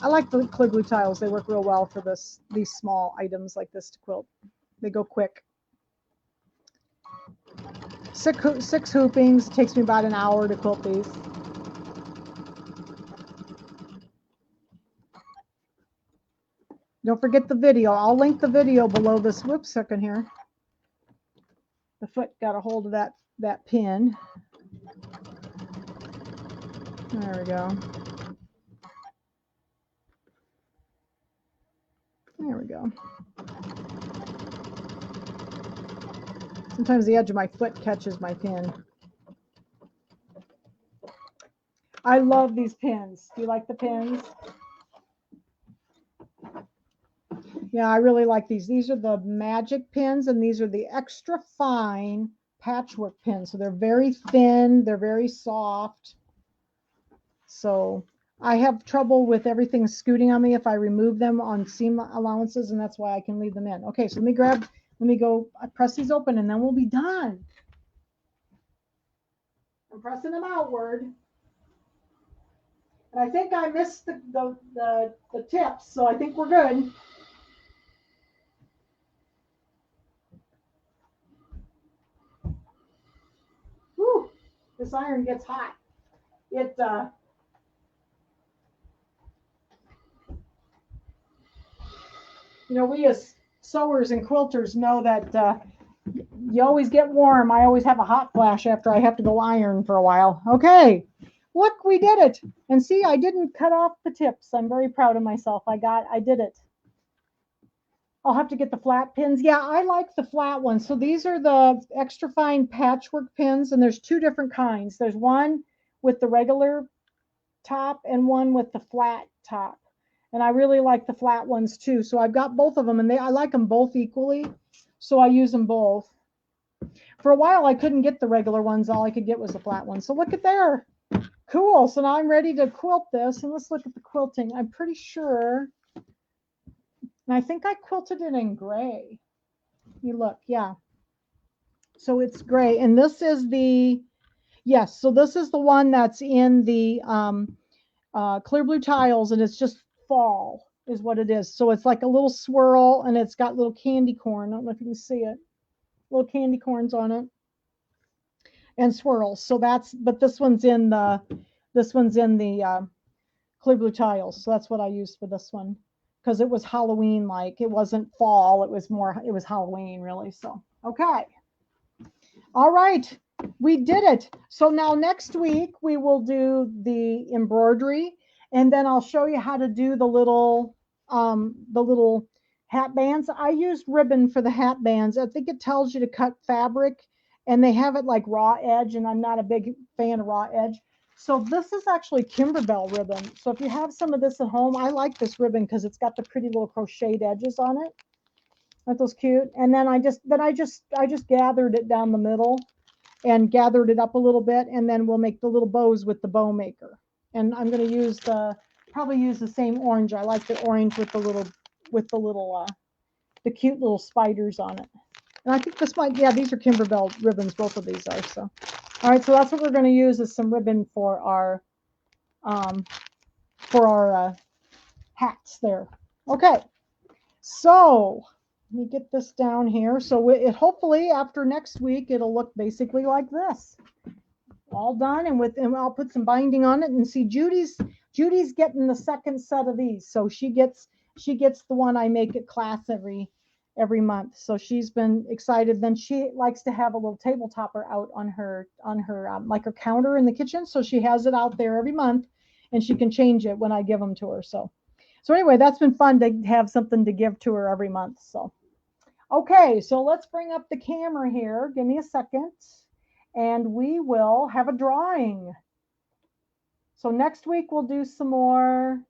I like the Clear Blue Tiles. They work real well for these small items like this to quilt. They go quick. Six hoopings. It takes me about an hour to quilt these. Don't forget the video. I'll link the video below this. Whoops, second here. The foot got a hold of that pin. There we go. There we go. Sometimes the edge of my foot catches my pin. I love these pins. Do you like the pins? Yeah, I really like these. These are the magic pins, and these are the extra fine patchwork pins. So they're very thin. They're very soft. So I have trouble with everything scooting on me if I remove them on seam allowances, and that's why I can leave them in. Okay, so let me go press these open, and then we'll be done. I'm pressing them outward. And I think I missed the tips, so I think we're good. Whew, this iron gets hot. It you know, we as sewers and quilters know that you always get warm. I always have a hot flash after I have to go iron for a while. Okay, look, we did it. And see, I didn't cut off the tips. I'm very proud of myself. I did it. I'll have to get the flat pins. Yeah, I like the flat ones. So these are the extra fine patchwork pins, and there's two different kinds. There's one with the regular top and one with the flat top. And I really like the flat ones too. So I've got both of them, and I like them both equally. So I use them both. For a while, I couldn't get the regular ones. All I could get was the flat ones. So look at there. Cool. So now I'm ready to quilt this. And let's look at the quilting. I'm pretty sure. And I think I quilted it in gray. You look, yeah. So it's gray. And this is the, yes, so this is the one that's in the Clear Blue Tiles, and it's just fall is what it is. So it's like a little swirl, and it's got little candy corn. I don't know if you can see it. Little candy corns on it. And swirls. So but this one's in the Clear Blue Tiles. So that's what I used for this one. Because it was Halloween like. It wasn't fall. It was Halloween really. So, okay. All right, we did it. So now next week we will do the embroidery, and then I'll show you how to do the little hat bands. I used ribbon for the hat bands. I think it tells you to cut fabric, and they have it like raw edge, and I'm not a big fan of raw edge. So this is actually Kimberbell ribbon. So if you have some of this at home, I like this ribbon because it's got the pretty little crocheted edges on it. Aren't those cute? And then I just gathered it down the middle and gathered it up a little bit, and then we'll make the little bows with the bow maker. And I'm going to use probably use the same orange. I like the orange with the cute little spiders on it. And I think this might, yeah, these are Kimberbell ribbons. Both of these are. So, all right. So that's what we're going to use is some ribbon for our hats there. Okay. So let me get this down here. So it hopefully after next week it'll look basically like this, all done, and I'll put some binding on it. And see, Judy's getting the second set of these, so she gets the one I make at class every month. So she's been excited. Then she likes to have a little table topper out on her like her counter in the kitchen, so she has it out there every month, and she can change it when I give them to her. So anyway, that's been fun to have something to give to her every month. So. Okay, so let's bring up the camera here. Give me a second, and we will have a drawing. So next week we'll do some more.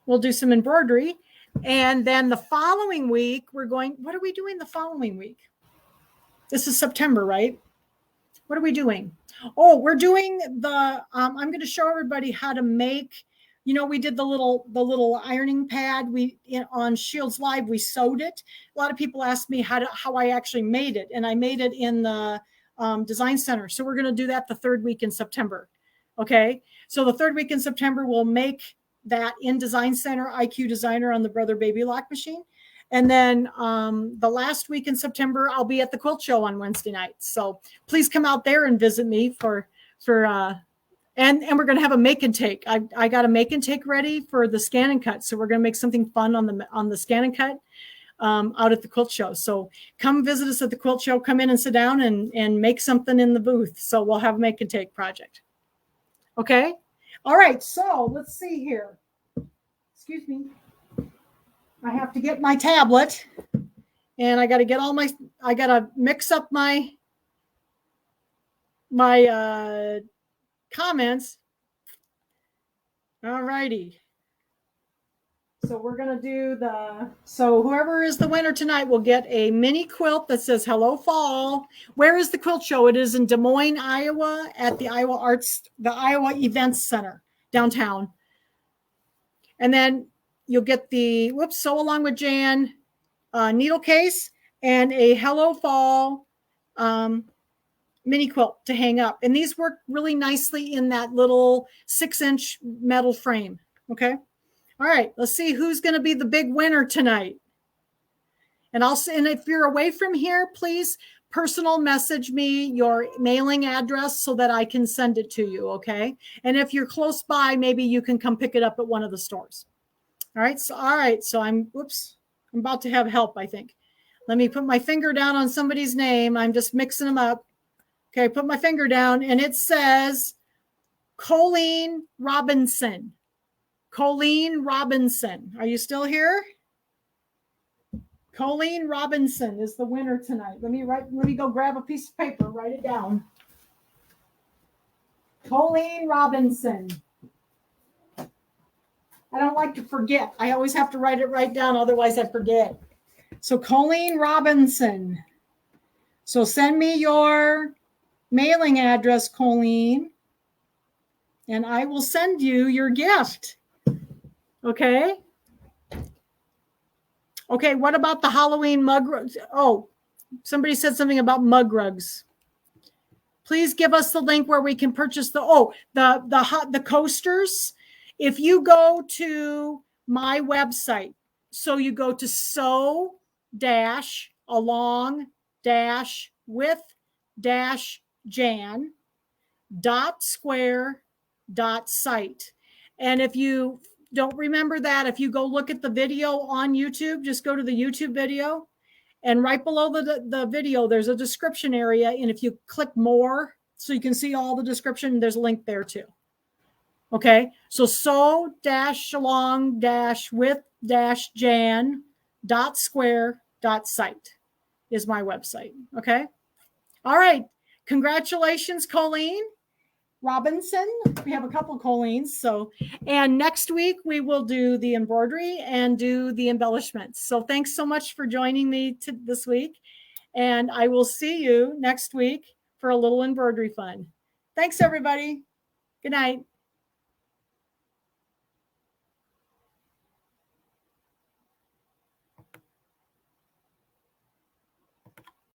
We'll do some embroidery, and then the following week we're going. What are we doing the following week? This is September, right? What are we doing? Oh, we're doing the. I'm going to show everybody how to make. You know, we did the little ironing pad. On Shields Live, we sewed it. A lot of people asked me how I actually made it, and I made it in the design center. So we're going to do that the third week in September. Okay, so the third week in September we'll make that in Design Center, IQ Designer on the Brother Baby Lock machine, and then the last week in September I'll be at the quilt show on Wednesday night. So please come out there and visit me and we're going to have a make and take. I got a make and take ready for the scan and cut. So we're going to make something fun on the scan and cut out at the quilt show. So come visit us at the quilt show. Come in and sit down and make something in the booth. So we'll have a make and take project. Okay. All right. So let's see here. Excuse me. I have to get my tablet, and I got to get I got to mix up my comments. All righty. So we're going to do so whoever is the winner tonight will get a mini quilt that says Hello Fall. Where is the quilt show? It is in Des Moines, Iowa at the Iowa Events Center downtown. And then you'll get the Sew Along with Jan needle case and a Hello Fall mini quilt to hang up. And these work really nicely in that little 6-inch metal frame. Okay. All right. Let's see who's going to be the big winner tonight. And if you're away from here, please personal message me your mailing address so that I can send it to you. Okay. And if you're close by, maybe you can come pick it up at one of the stores. All right. So I'm about to have help, I think. Let me put my finger down on somebody's name. I'm just mixing them up. Okay, put my finger down, and it says Colleen Robinson. Colleen Robinson. Are you still here? Colleen Robinson is the winner tonight. Let me go grab a piece of paper, write it down. Colleen Robinson. I don't like to forget. I always have to write it right down, otherwise I forget. So Colleen Robinson. So send me your mailing address, Colleen, and I will send you your gift. Okay. Okay. What about the Halloween mug rugs? Oh, somebody said something about mug rugs. Please give us the link where we can purchase the coasters. If you go to my website, so you go to sew-along-with-jan.square.site. And if you don't remember that. If you go look at the video on YouTube, just go to the YouTube video, and right below the video, there's a description area. And if you click more, so you can see all the description, there's a link there too. Okay, so sew-along-with-jan.square.site is my website. Okay, all right. Congratulations, Colleen Robinson. We have a couple Colleens. So, and next week we will do the embroidery and do the embellishments. So thanks so much for joining me this week. And I will see you next week for a little embroidery fun. Thanks, everybody. Good night.